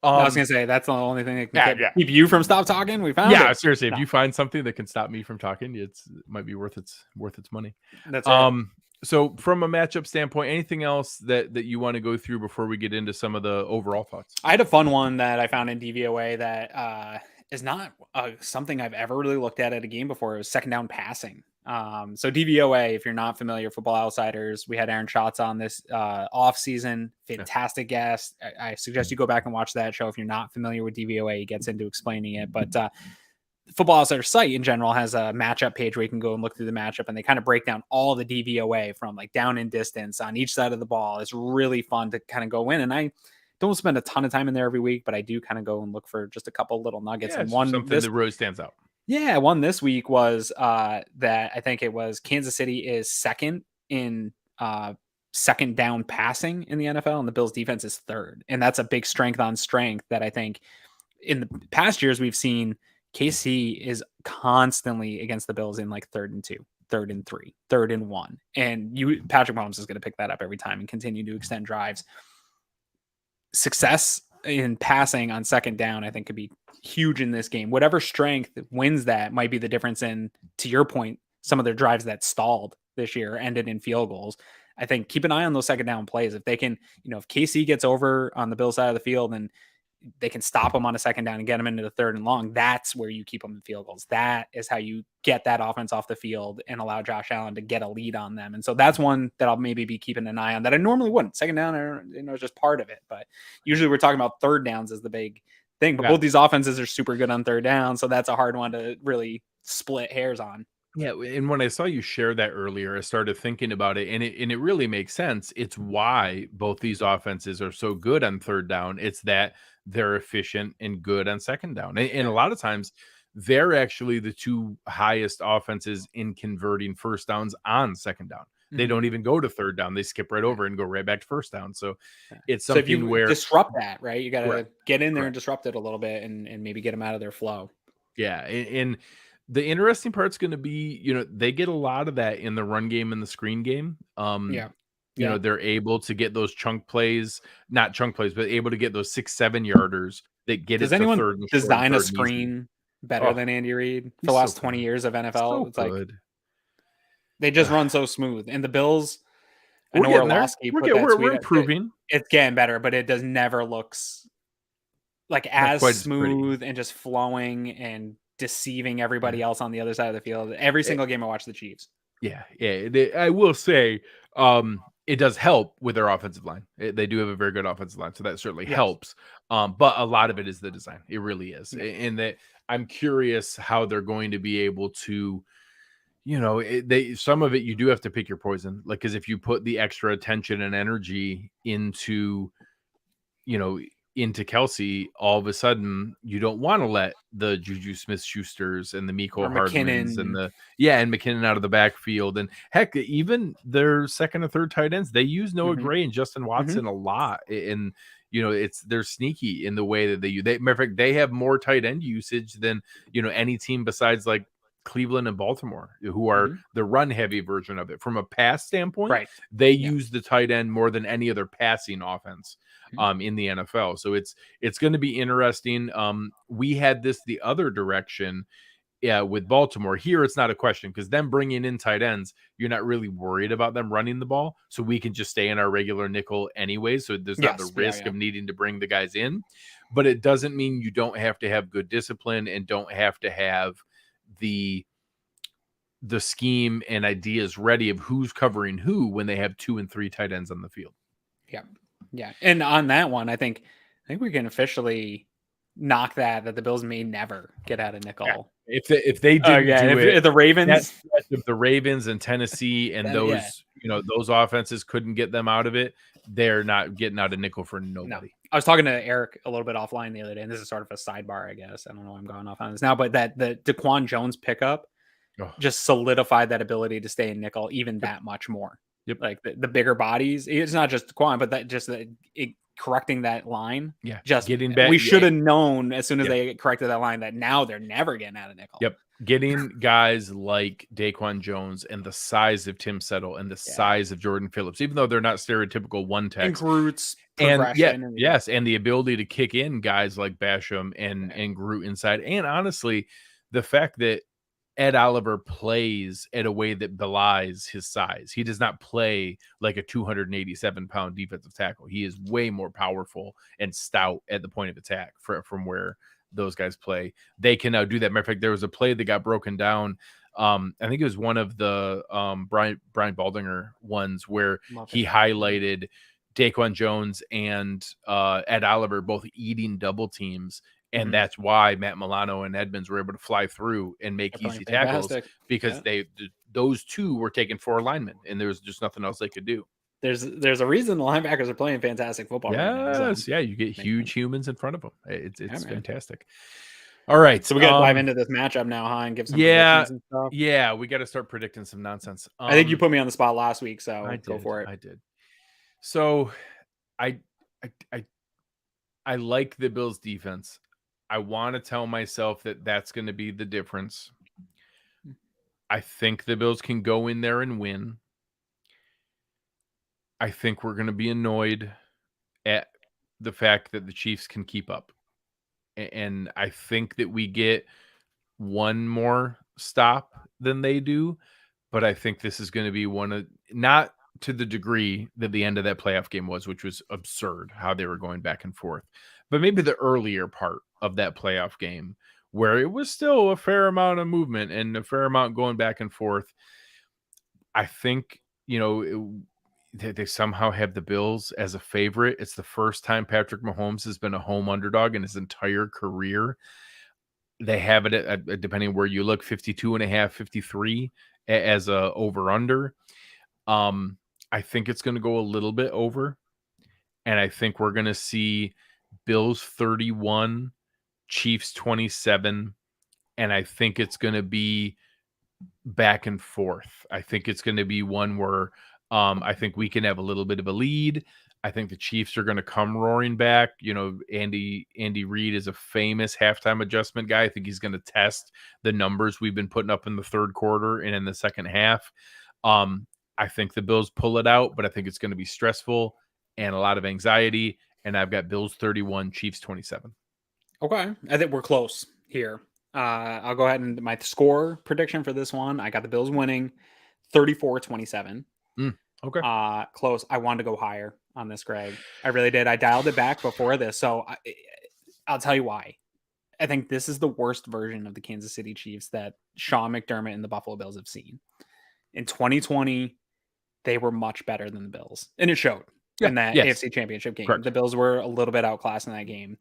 I was going to say that's the only thing that can keep you from stop talking. We found it. Seriously. If you find something that can stop me from talking, it might be worth its money. That's right. So from a matchup standpoint, anything else that you want to go through before we get into some of the overall thoughts? I had a fun one that I found in DVOA that is not something I've ever really looked at a game before. It was second down passing. So DVOA, if you're not familiar, Football Outsiders, we had Aaron Schatz on this off season. Fantastic guest. I suggest you go back and watch that show if you're not familiar with DVOA. He gets into explaining it, but Football Outsiders site in general has a matchup page where you can go and look through the matchup, and they kind of break down all the DVOA from like down and distance on each side of the ball. It's really fun to kind of go in, and I don't spend a ton of time in there every week, but I do kind of go and look for just a couple little nuggets. And one something that really stands out. Yeah, one this week was that I think it was Kansas City is second in second down passing in the NFL, and the Bills defense is third. And that's a big strength on strength that I think in the past years we've seen KC is constantly against the Bills in like 3rd and 2, 3rd and 3, 3rd and 1. And Patrick Mahomes is going to pick that up every time and continue to extend drives. Success in passing on second down, I think, could be huge in this game. Whatever strength wins that might be the difference in, to your point, some of their drives that stalled this year ended in field goals. I think keep an eye on those second down plays. If they can, if KC gets over on the Bills side of the field and they can stop them on a second down and get them into the 3rd and long, that's where you keep them in field goals. That is how you get that offense off the field and allow Josh Allen to get a lead on them. And so that's one that I'll maybe be keeping an eye on that I normally wouldn't. Second down, is just part of it. But usually we're talking about 3rd downs as the big thing. But both these offenses are super good on 3rd down. So that's a hard one to really split hairs on. Yeah, and when I saw you share that earlier, I started thinking about it, and it really makes sense. It's why both these offenses are so good on 3rd down. It's that they're efficient and good on second down. And a lot of times they're actually the two highest offenses in converting first downs on second down. They don't even go to 3rd down. They skip right over and go right back to first down. So it's something if you where disrupt that, right? You got to get in there and disrupt it a little bit and maybe get them out of their flow. Yeah. And the interesting part's going to be, they get a lot of that in the run game and the screen game. They're able to get those not chunk plays, but able to get those 6-7 yarders that get Does it anyone to 3rd and design a easy. screen better than Andy Reid for the last 20 years of NFL? So it's like good. They just run so smooth. And the Bills, We're improving. It's getting better, but it never looks like as smooth and just flowing and deceiving everybody else on the other side of the field. Every single game I watch the Chiefs. Yeah. I will say, it does help with their offensive line. They do have a very good offensive line, so that certainly Yes. helps. But a lot of it is the design. It really is. Yeah. In that, I'm curious how they're going to be able to, some of it you do have to pick your poison. Like, because if you put the extra attention and energy into, you know, into Kelsey, all of a sudden you don't want to let the Juju Smith-Schusters and the Miko Or Hardmans and McKinnon. and McKinnon out of the backfield. And heck, even their second or third tight ends, they use Noah Mhm. Gray and Justin Watson a lot. And they're sneaky in the way that they use. Matter of fact, they have more tight end usage than any team besides like Cleveland and Baltimore, who are the run heavy version of it. From a pass standpoint, Right. they use the tight end more than any other passing offense in the NFL. So it's going to be interesting. We had this the other direction with Baltimore. Here it's not a question, because them bringing in tight ends, you're not really worried about them running the ball, so we can just stay in our regular nickel anyway, so there's not the risk of needing to bring the guys in. But it doesn't mean you don't have to have good discipline and don't have to have the scheme and ideas ready of who's covering who when they have 2 and 3 tight ends on the field. Yeah. And on that one, I think we can officially knock that the Bills may never get out of nickel. Yeah. If they didn't do it, if the Ravens, if the Ravens and Tennessee and those those offenses couldn't get them out of it, they're not getting out of nickel for nobody. No. I was talking to Eric a little bit offline the other day, and this is sort of a sidebar, I guess. I don't know why I'm going off on this now, but that the Daquan Jones pickup just solidified that ability to stay in nickel even that much more. Yep. Like the bigger bodies, it's not just Daquan, but that just correcting that line. Yeah. Just getting back. We should have known as soon as they corrected that line that now they're never getting out of nickel. Yep. Getting guys like Daquan Jones and the size of Tim Settle and the size of Jordan Phillips, even though they're not stereotypical one techs. And Groot's progression. And the ability to kick in guys like Basham and Groot inside. And honestly, the fact that Ed Oliver plays at a way that belies his size. He does not play like a 287-pound defensive tackle. He is way more powerful and stout at the point of attack from where those guys play. They can now do that. Matter of fact, there was a play that got broken down. I think it was one of the Brian Baldinger ones where he highlighted Daquan Jones and Ed Oliver both eating double teams. And that's why Matt Milano and Edmonds were able to fly through and make easy tackles, because those two were taking 4 linemen, and there was just nothing else they could do. There's a reason the linebackers are playing fantastic football. Yes, right now, so. Yeah, you get huge humans in front of them. It's fantastic. All right, so we got to dive into this matchup now, huh? And give some predictions and stuff. Yeah, we got to start predicting some nonsense. I think you put me on the spot last week, so go for it. I did. So, I like the Bills' defense. I want to tell myself that that's going to be the difference. I think the Bills can go in there and win. I think we're going to be annoyed at the fact that the Chiefs can keep up. And I think that we get one more stop than they do, but I think this is going to be one of, not to the degree that the end of that playoff game was, which was absurd how they were going back and forth, but maybe the earlier part of that playoff game where it was still a fair amount of movement and a fair amount going back and forth. I think, they somehow have the Bills as a favorite. It's the first time Patrick Mahomes has been a home underdog in his entire career. They have it at depending where you look, 52.5, 53 as a over under. I think it's going to go a little bit over, and I think we're going to see Bills 31, Chiefs 27, and I think it's going to be back and forth. I think it's going to be one where I think we can have a little bit of a lead. I think the Chiefs are going to come roaring back. Andy Reid is a famous halftime adjustment guy. I think he's going to test the numbers we've been putting up in the third quarter and in the second half. I think the Bills pull it out, but I think it's going to be stressful and a lot of anxiety. And I've got Bills 31, Chiefs 27. Okay. I think we're close here. I'll go ahead and my score prediction for this one. I got the Bills winning 34-27. Okay. Close. I wanted to go higher on this, Greg. I really did. I dialed it back before this. So I'll tell you why. I think this is the worst version of the Kansas City Chiefs that Sean McDermott and the Buffalo Bills have seen. In 2020, they were much better than the Bills, and it showed in that Yes. AFC Championship game. Correct. The Bills were a little bit outclassed in that game.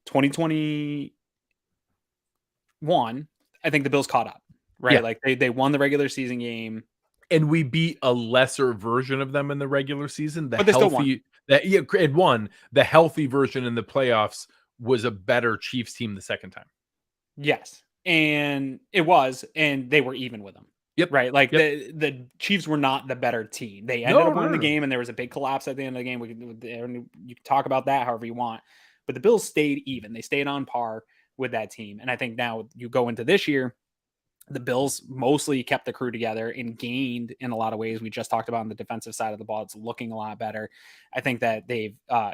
2021, I think the Bills caught up, right? Yeah. Like they won the regular season game. And we beat a lesser version of them in the regular season. But they still won. It won. The healthy version in the playoffs was a better Chiefs team the second time. Yes. And it was, and they were even with them. Yep. Right. Like Yep. the Chiefs were not the better team. They ended up winning the game, and there was a big collapse at the end of the game. You can talk about that however you want, but the Bills stayed even. They stayed on par with that team. And I think now you go into this year, the Bills mostly kept the crew together and gained in a lot of ways. We just talked about on the defensive side of the ball. It's looking a lot better. I think that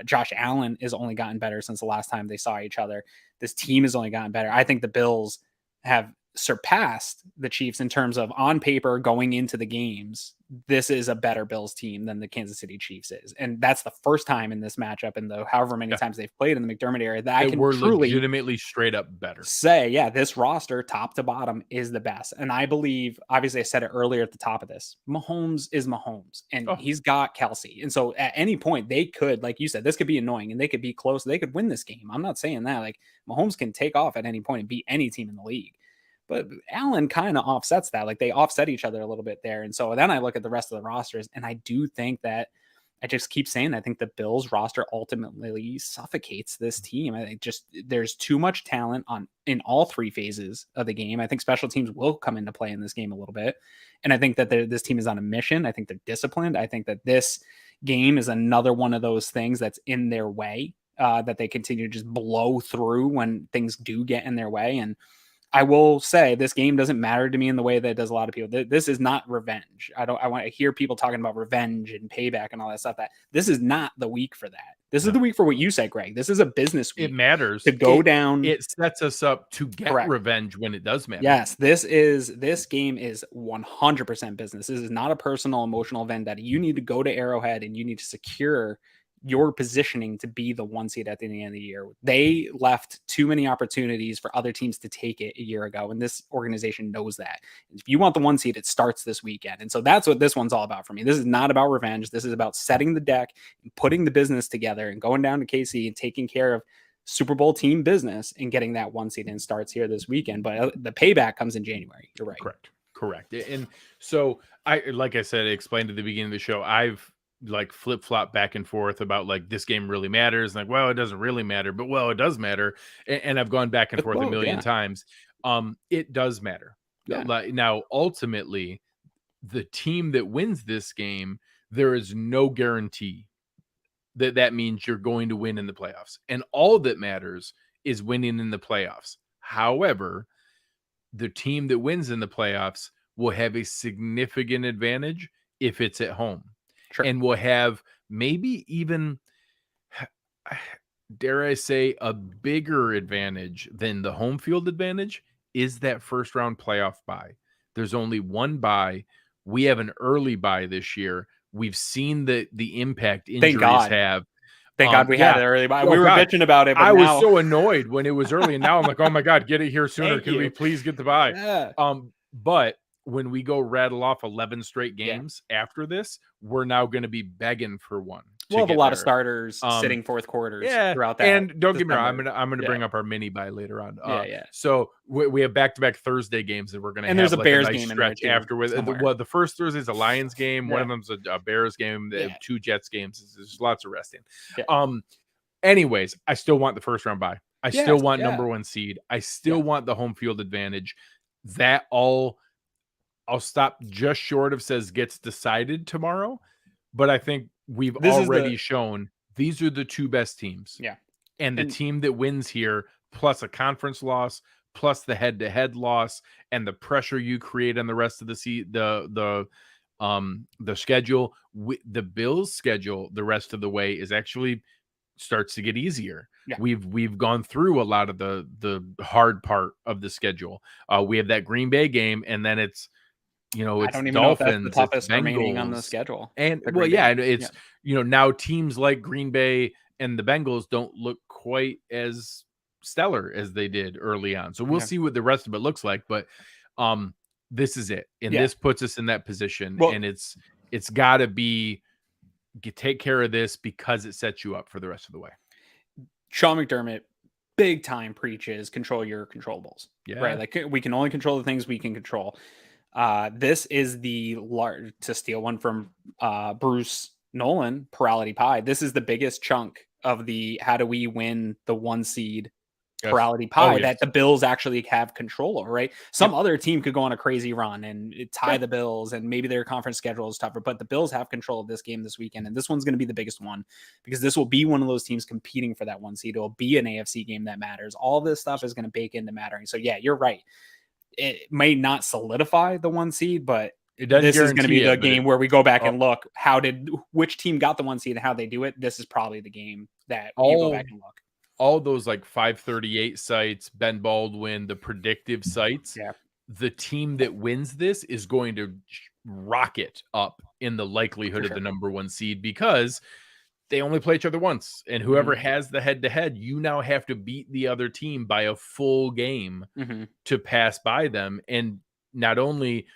Josh Allen has only gotten better since the last time they saw each other. This team has only gotten better. I think the Bills have surpassed the Chiefs in terms of on paper going into the games. This is a better Bills team than the Kansas City Chiefs is. And that's the first time in this matchup in the however many times they've played in the McDermott area that I can truly legitimately straight up better say, yeah, this roster top to bottom is the best. And I believe, obviously I said it earlier at the top of this, Mahomes is Mahomes and he's got Kelsey. And so at any point they could, like you said, this could be annoying and they could be close. They could win this game. I'm not saying that. Like Mahomes can take off at any point and beat any team in the league. But Allen kind of offsets that. Like they offset each other a little bit there. And so then I look at the rest of the rosters and I do think that I just keep saying, I think the Bills roster ultimately suffocates this team. I think just there's too much talent in all three phases of the game. I think special teams will come into play in this game a little bit. And I think that this team is on a mission. I think they're disciplined. I think that this game is another one of those things that's in their way, that they continue to just blow through when things do get in their way. And I will say this game doesn't matter to me in the way that it does a lot of people. This is not revenge. I want to hear people talking about revenge and payback and all that stuff. That this is not the week for that. This is the week for what you said, Greg. This is a business week. It matters to go down. It sets us up to get revenge when it does matter. Yes, this game is 100% business. This is not a personal, emotional event that you need to go to Arrowhead and you need to secure your positioning to be the one seed at the end of the year. They left too many opportunities for other teams to take it a year ago. And this organization knows that. If you want the one seed, it starts this weekend. And so that's what this one's all about for me. This is not about revenge. This is about setting the deck and putting the business together and going down to KC and taking care of Super Bowl team business and getting that one seed and starts here this weekend. But the payback comes in January. You're right. Correct. And so like I said, I explained at the beginning of the show, I've like flip-flop back and forth about like this game really matters, like, well, it doesn't really matter, but well, it does matter, and I've gone back and forth a million times. It does matter. Now ultimately the team that wins this game, there is no guarantee that means you're going to win in the playoffs, and all that matters is winning in the playoffs. However, the team that wins in the playoffs will have a significant advantage if it's at home. And will have maybe even, dare I say, a bigger advantage than the home field advantage is that first round playoff bye. There's only one bye. We have an early bye this year. We've seen the impact injuries have. Thank God we had it early bye. We were bitching about it. But I was so annoyed when it was early, and now I'm like, oh my God, get it here sooner. Can we please get the bye? Yeah. But when we go rattle off 11 straight games after this, we're now going to we'll have a lot of starters sitting fourth quarters throughout that. And don't get me wrong, I'm going to bring up our mini bye later on. So we have back-to-back Thursday games that we're going to have. There's a Bears nice game stretch afterwards. The first Thursday is a Lions game. One of them's a Bears game. Two Jets games. There's lots of resting. Anyways, I still want the first round bye. I still want number one seed. I still want the home field advantage. I'll stop just short of says gets decided tomorrow, but I think we've already shown these are the two best teams. Yeah. And the team that wins here, plus a conference loss, plus the head-to-head loss, and the pressure you create on the rest of the schedule, the Bills' schedule the rest of the way is actually starts to get easier. Yeah. We've gone through a lot of the hard part of the schedule. We have that Green Bay game, and then it's it's I don't even Dolphins, know if that's the toughest Bengals, remaining on the schedule. And it's now teams like Green Bay and the Bengals don't look quite as stellar as they did early on. So we'll see what the rest of it looks like. But this is it. And Yeah. this puts us in that position. Well- and it's got to be take care of this because it sets you up for the rest of the way. Sean McDermott big time preaches control your controllables. Yeah. Right. Like we can only control the things we can control. This is the large, to steal one from Bruce Nolan, Plurality Pie. This is the biggest chunk of the how do we win the 1 seed Plurality Pie that the Bills actually have control over, right? Some other team could go on a crazy run and tie the Bills, and maybe their conference schedule is tougher, but the Bills have control of this game this weekend. And this one's going to be the biggest one because this will be one of those teams competing for that 1 seed. It'll be an AFC game that matters. All this stuff is going to bake into mattering. So yeah, you're right. It may not solidify the 1 seed, but this is going to be the game where we go back and look which team got the 1 seed and how they do it. This is probably the game that you go back and look. All those like 538 sites, Ben Baldwin, the predictive sites. Yeah. The team that wins this is going to rocket up in the likelihood of the number 1 seed because they only play each other once. And whoever has the head-to-head, you now have to beat the other team by a full game to pass by them. And not only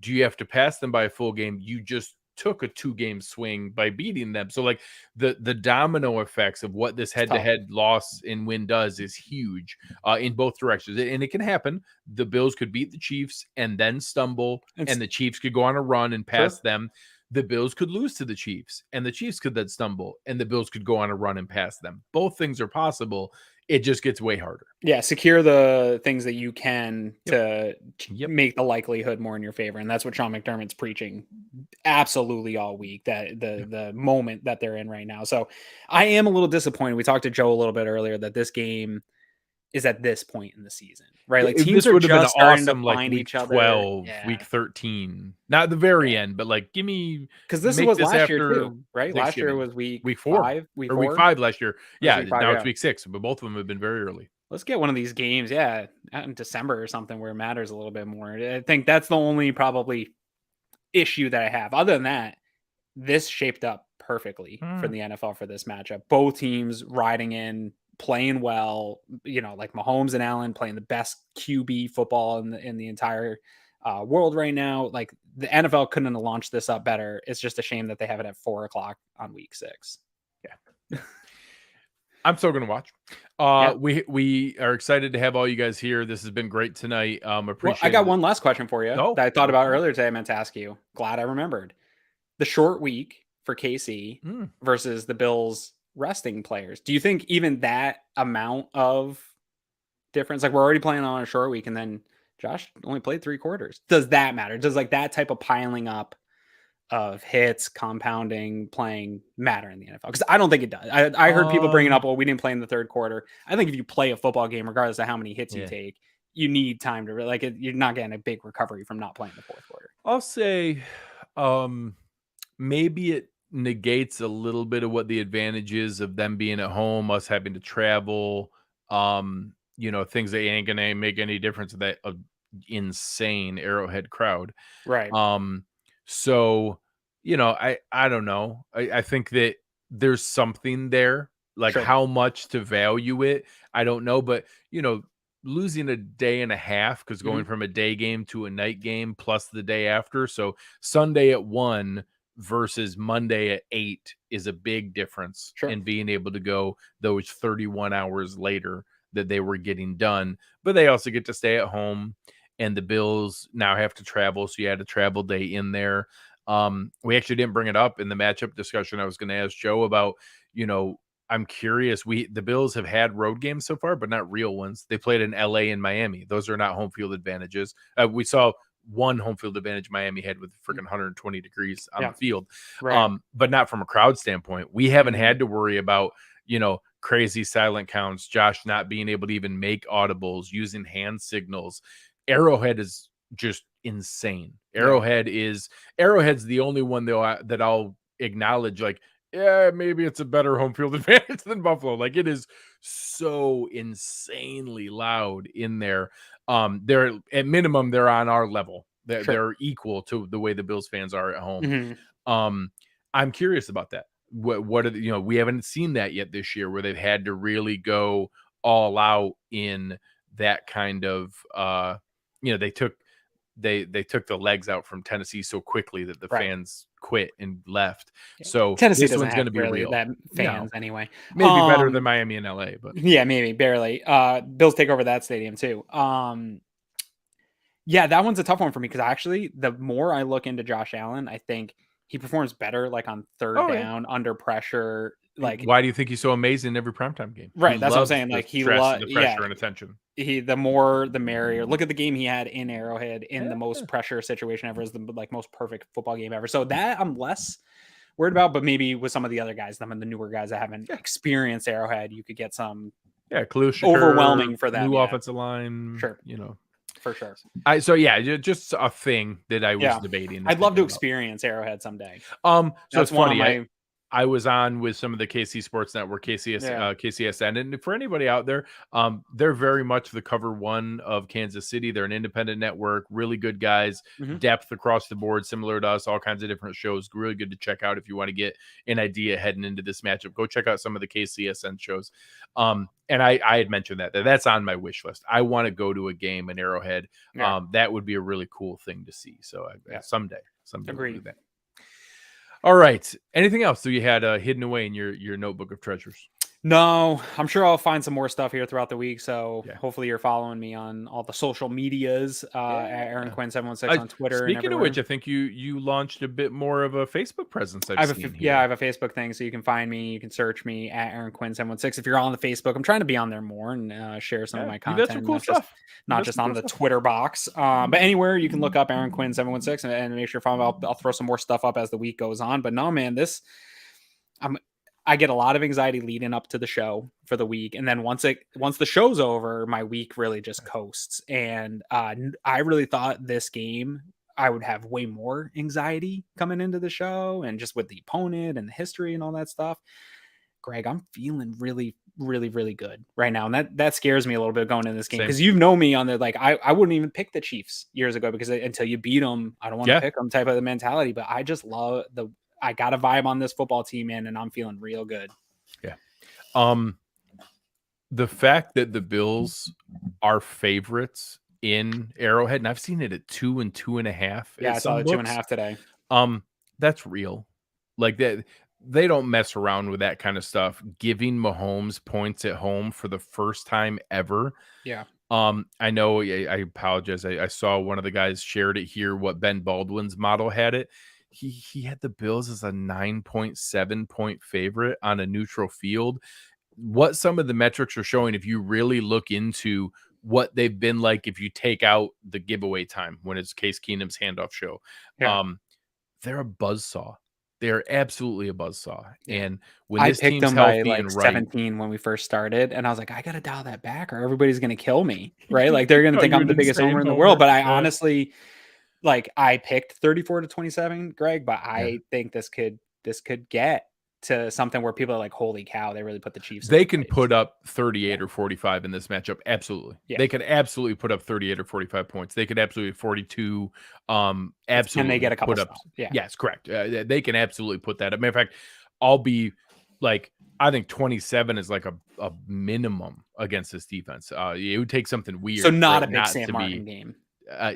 do you have to pass them by a full game, you just took a 2-game swing by beating them. So like the domino effects of what this head-to-head loss and win does is huge in both directions. And it can happen. The Bills could beat the Chiefs and then stumble, and the Chiefs could go on a run and pass them. The Bills could lose to the Chiefs, and the Chiefs could then stumble, and the Bills could go on a run and pass them. Both things are possible. It just gets way harder. Yeah, secure the things that you can to make the likelihood more in your favor. And that's what Sean McDermott's preaching absolutely all week, that the moment that they're in right now. So I am a little disappointed. We talked to Joe a little bit earlier that this game is at this point in the season, right? Like teams are just starting to find each other. 12, week 13, not the very end, but like give me, because this was last year too, right? Last year was week 4, week 5 last year. Yeah, now it's week 6, but both of them have been very early. Let's get one of these games, out in December or something where it matters a little bit more. I think that's the only probably issue that I have. Other than that, this shaped up perfectly for the NFL for this matchup. Both teams riding in, playing well, like Mahomes and Allen playing the best QB football in the entire world right now. Like the NFL couldn't have launched this up better. It's just a shame that they have it at 4:00 on week 6. Yeah. I'm still going to watch. We are excited to have all you guys here. This has been great tonight. Appreciate I got one last question for you that I thought about earlier today. I meant to ask you. Glad I remembered. The short week for KC versus the Bills resting players. Do you think even that amount of difference, like we're already playing on a short week and then Josh only played 3 quarters. Does that matter? Does like that type of piling up of hits, compounding, playing matter in the NFL? Because I don't think it does. I heard people bringing up, we didn't play in the 3rd quarter. I think if you play a football game, regardless of how many hits you take, you need time to you're not getting a big recovery from not playing the 4th quarter. I'll say maybe it negates a little bit of what the advantage is of them being at home, us having to travel, things that ain't gonna make any difference to that insane Arrowhead crowd. Right. So, I don't know. I think that there's something there, like how much to value it. I don't know, but losing a day and a half, because going from a day game to a night game plus the day after. So Sunday at 1 versus Monday at 8 is a big difference in being able to go those 31 hours later that they were getting done. But they also get to stay at home, and the Bills now have to travel. So you had a travel day in there. We actually didn't bring it up in the matchup discussion. I was going to ask Joe about, I'm curious. The Bills have had road games so far, but not real ones. They played in LA and Miami. Those are not home field advantages. We saw one home field advantage Miami had with freaking 120 degrees on the field. Right. But not from a crowd standpoint. We haven't had to worry about, crazy silent counts, Josh not being able to even make audibles, using hand signals. Arrowhead is just insane. Arrowhead's the only one though that I'll acknowledge, like, maybe it's a better home field advantage than Buffalo. Like, it is so insanely loud in there. They're at minimum, they're on our level. They're equal to the way the Bills fans are at home. I'm curious about that. What are we haven't seen that yet this year, where they've had to really go all out in that kind of they took they took the legs out from Tennessee so quickly that the fans quit and left. Yeah. So Tennessee this doesn't one's have going to be really real. that fans anyway. Maybe better than Miami and LA, but yeah, maybe barely. Bills take over that stadium too. Yeah, that one's a tough one for me because actually, the more I look into Josh Allen, I think he performs better like on third down, under pressure. Like, why do you think he's so amazing in every primetime game? Right, He that's what I'm loves saying. the Like, he stress and the pressure and attention. The more the merrier. Look at the game he had in Arrowhead in the most pressure situation ever, is the most perfect football game ever. So that I'm less worried about, but maybe with some of the other guys, some of the newer guys that haven't experienced Arrowhead, you could get some Khalil Shakur, overwhelming for them. New offensive line, sure, for sure. Just a thing that I was debating. I'd love to experience Arrowhead someday. So it's funny. My... I was on with some of the KC Sports Network, KCSN, and for anybody out there, they're very much the cover one of Kansas City. They're an independent network, really good guys, depth across the board, similar to us, all kinds of different shows. Really good to check out if you want to get an idea heading into this matchup. Go check out some of the KCSN shows. And I had mentioned that's on my wish list. I want to go to a game in Arrowhead. That would be a really cool thing to see. So someday we'll do that. All right. Anything else that you had hidden away in your notebook of treasures? No, I'm sure I'll find some more stuff here throughout the week. So hopefully you're following me on all the social medias at Aaron Quinn 716 on Twitter. Speaking of which, I think you launched a bit more of a Facebook presence. I have a Facebook thing, so you can find me. You can search me at Aaron Quinn 716 if you're on the Facebook. I'm trying to be on there more and share some of my content. That's some cool stuff. Not just on the Twitter box, but anywhere you can look up Aaron Quinn 716 and make sure I'll throw some more stuff up as the week goes on. But no, man, I get a lot of anxiety leading up to the show for the week. And then once the show's over, my week really just coasts. And I really thought this game, I would have way more anxiety coming into the show and just with the opponent and the history and all that stuff. Greg, I'm feeling really, really, really good right now. And that scares me a little bit going into this game because you know me on the, like, I wouldn't even pick the Chiefs years ago because until you beat them, I don't want to pick them type of the mentality. But I just love I got a vibe on this football team, man, and I'm feeling real good. Yeah. The fact that the Bills are favorites in Arrowhead, and I've seen it at 2 and 2.5. Yeah, I saw it 2.5 today. That's real. Like that, they don't mess around with that kind of stuff. Giving Mahomes points at home for the first time ever. Yeah. I know. I apologize. I saw one of the guys shared it here. What Ben Baldwin's model had it. He had the Bills as a 9.7 point favorite on a neutral field. What some of the metrics are showing, if you really look into what they've been like, if you take out the giveaway time when it's Case Keenum's handoff show, they're a buzzsaw. They're absolutely a buzzsaw. And when this picked team's them healthy by like and 17 when we first started, and I was like, I gotta dial that back, or everybody's gonna kill me, right? Like they're gonna think I'm the biggest homer in the world. But I honestly. Like I picked 34-27, Greg, but I think this could get to something where people are like, holy cow, they really put the Chiefs. They can put up 38 or 45 in this matchup. Absolutely. Yeah. They could absolutely put up 38 or 45 points. They could absolutely 42. Absolutely. Can they get a couple put up? Yeah. Yes, correct. They can absolutely put that up. Matter of fact, I'll be like, I think 27 is like a minimum against this defense. It would take something weird. So not a big Sam Martin game.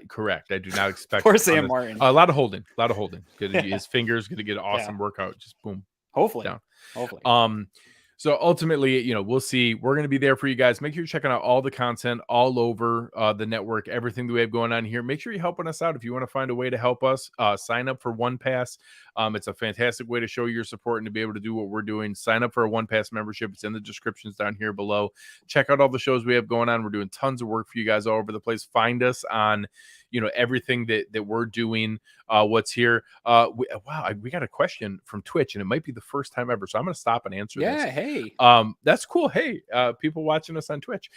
Correct. I do not expect poor Sam Martin. A lot of holding. His fingers going to get an awesome workout. Just boom. Hopefully. Down. Hopefully. So ultimately, we'll see. We're going to be there for you guys. Make sure you're checking out all the content all over the network, everything that we have going on here. Make sure you're helping us out. If you want to find a way to help us, sign up for One Pass. It's a fantastic way to show your support and to be able to do what we're doing. Sign up for a One Pass membership. It's in the descriptions down here below. Check out all the shows we have going on. We're doing tons of work for you guys all over the place. Find us on everything that we're doing, what's here. We got a question from Twitch, and it might be the first time ever, so I'm going to stop and answer this. Hey. That's cool. Hey, people watching us on Twitch.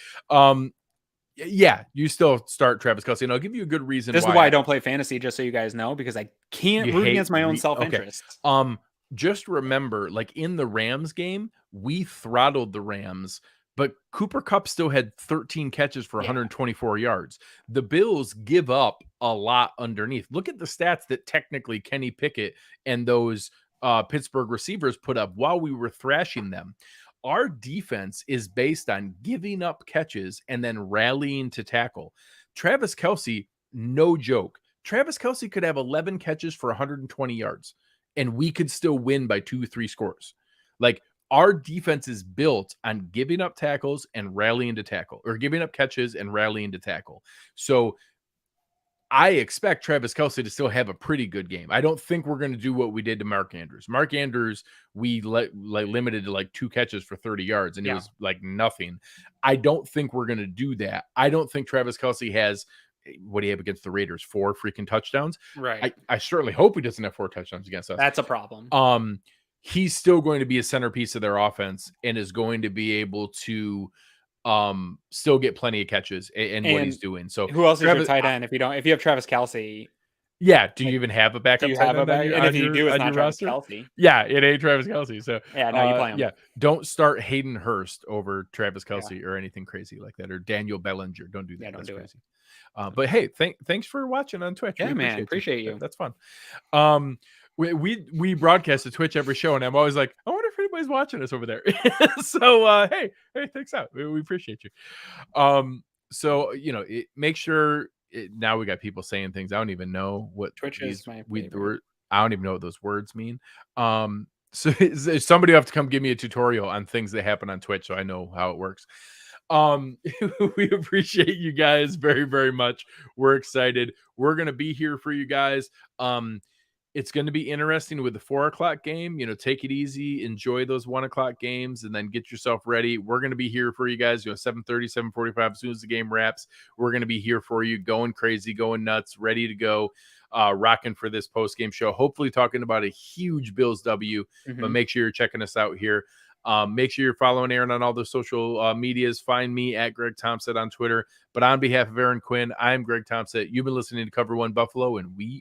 You still start Travis Kelce, and I'll give you a good reason. This is why I don't play fantasy, just so you guys know, because I can't root against my own self-interest. Okay. Just remember, like in the Rams game, we throttled the Rams, but Cooper Kupp still had 13 catches for 124 yards. The Bills give up a lot underneath. Look at the stats that technically Kenny Pickett and those Pittsburgh receivers put up while we were thrashing them. Our defense is based on giving up catches and then rallying to tackle. Travis Kelce no joke, Travis Kelce could have 11 catches for 120 yards and we could still win by 2-3 scores. Like, our defense is built on giving up tackles and rallying to tackle, or giving up catches and rallying to tackle. So I expect Travis Kelce to still have a pretty good game. I don't think we're going to do what we did to Mark Andrews. Mark Andrews, we limited to like 2 catches for 30 yards, and it was like nothing. I don't think we're going to do that. I don't think Travis Kelce has, what do you have against the Raiders? 4 freaking touchdowns. Right. I certainly hope he doesn't have 4 touchdowns against us. That's a problem. He's still going to be a centerpiece of their offense and is going to be able to still get plenty of catches and what he's doing. So who else is your tight end if you have Travis Kelce? Yeah, do you even have a backup? Do you have a backup? And if you do, it's not Travis Kelce. Yeah, it ain't Travis Kelce. So yeah, no, you play him. Yeah, don't start Hayden Hurst over Travis Kelce or anything crazy like that, or Daniel Bellinger. Don't do that. Yeah, That's crazy. But hey, thanks for watching on Twitch. Yeah, man, appreciate you. That's fun. We broadcast to Twitch every show, and I'm always like, I wonder if anybody's watching us over there. So hey, thanks out. We appreciate you. So make sure. Now we got people saying things. I don't even know what Twitch is. I don't even know what those words mean. So somebody will have to come give me a tutorial on things that happen on Twitch so I know how it works. We appreciate you guys very, very much. We're excited. We're gonna be here for you guys. It's going to be interesting with the 4:00 game. Take it easy, enjoy those 1:00 games, and then get yourself ready. We're going to be here for you guys. 7:30, 7:45. As soon as the game wraps, we're going to be here for you, going crazy, going nuts, ready to go, rocking for this post game show. Hopefully, talking about a huge Bills W. But make sure you're checking us out here. Make sure you're following Aaron on all the social medias. Find me at Greg Tompsett on Twitter. But on behalf of Aaron Quinn, I'm Greg Tompsett. You've been listening to Cover One Buffalo, and we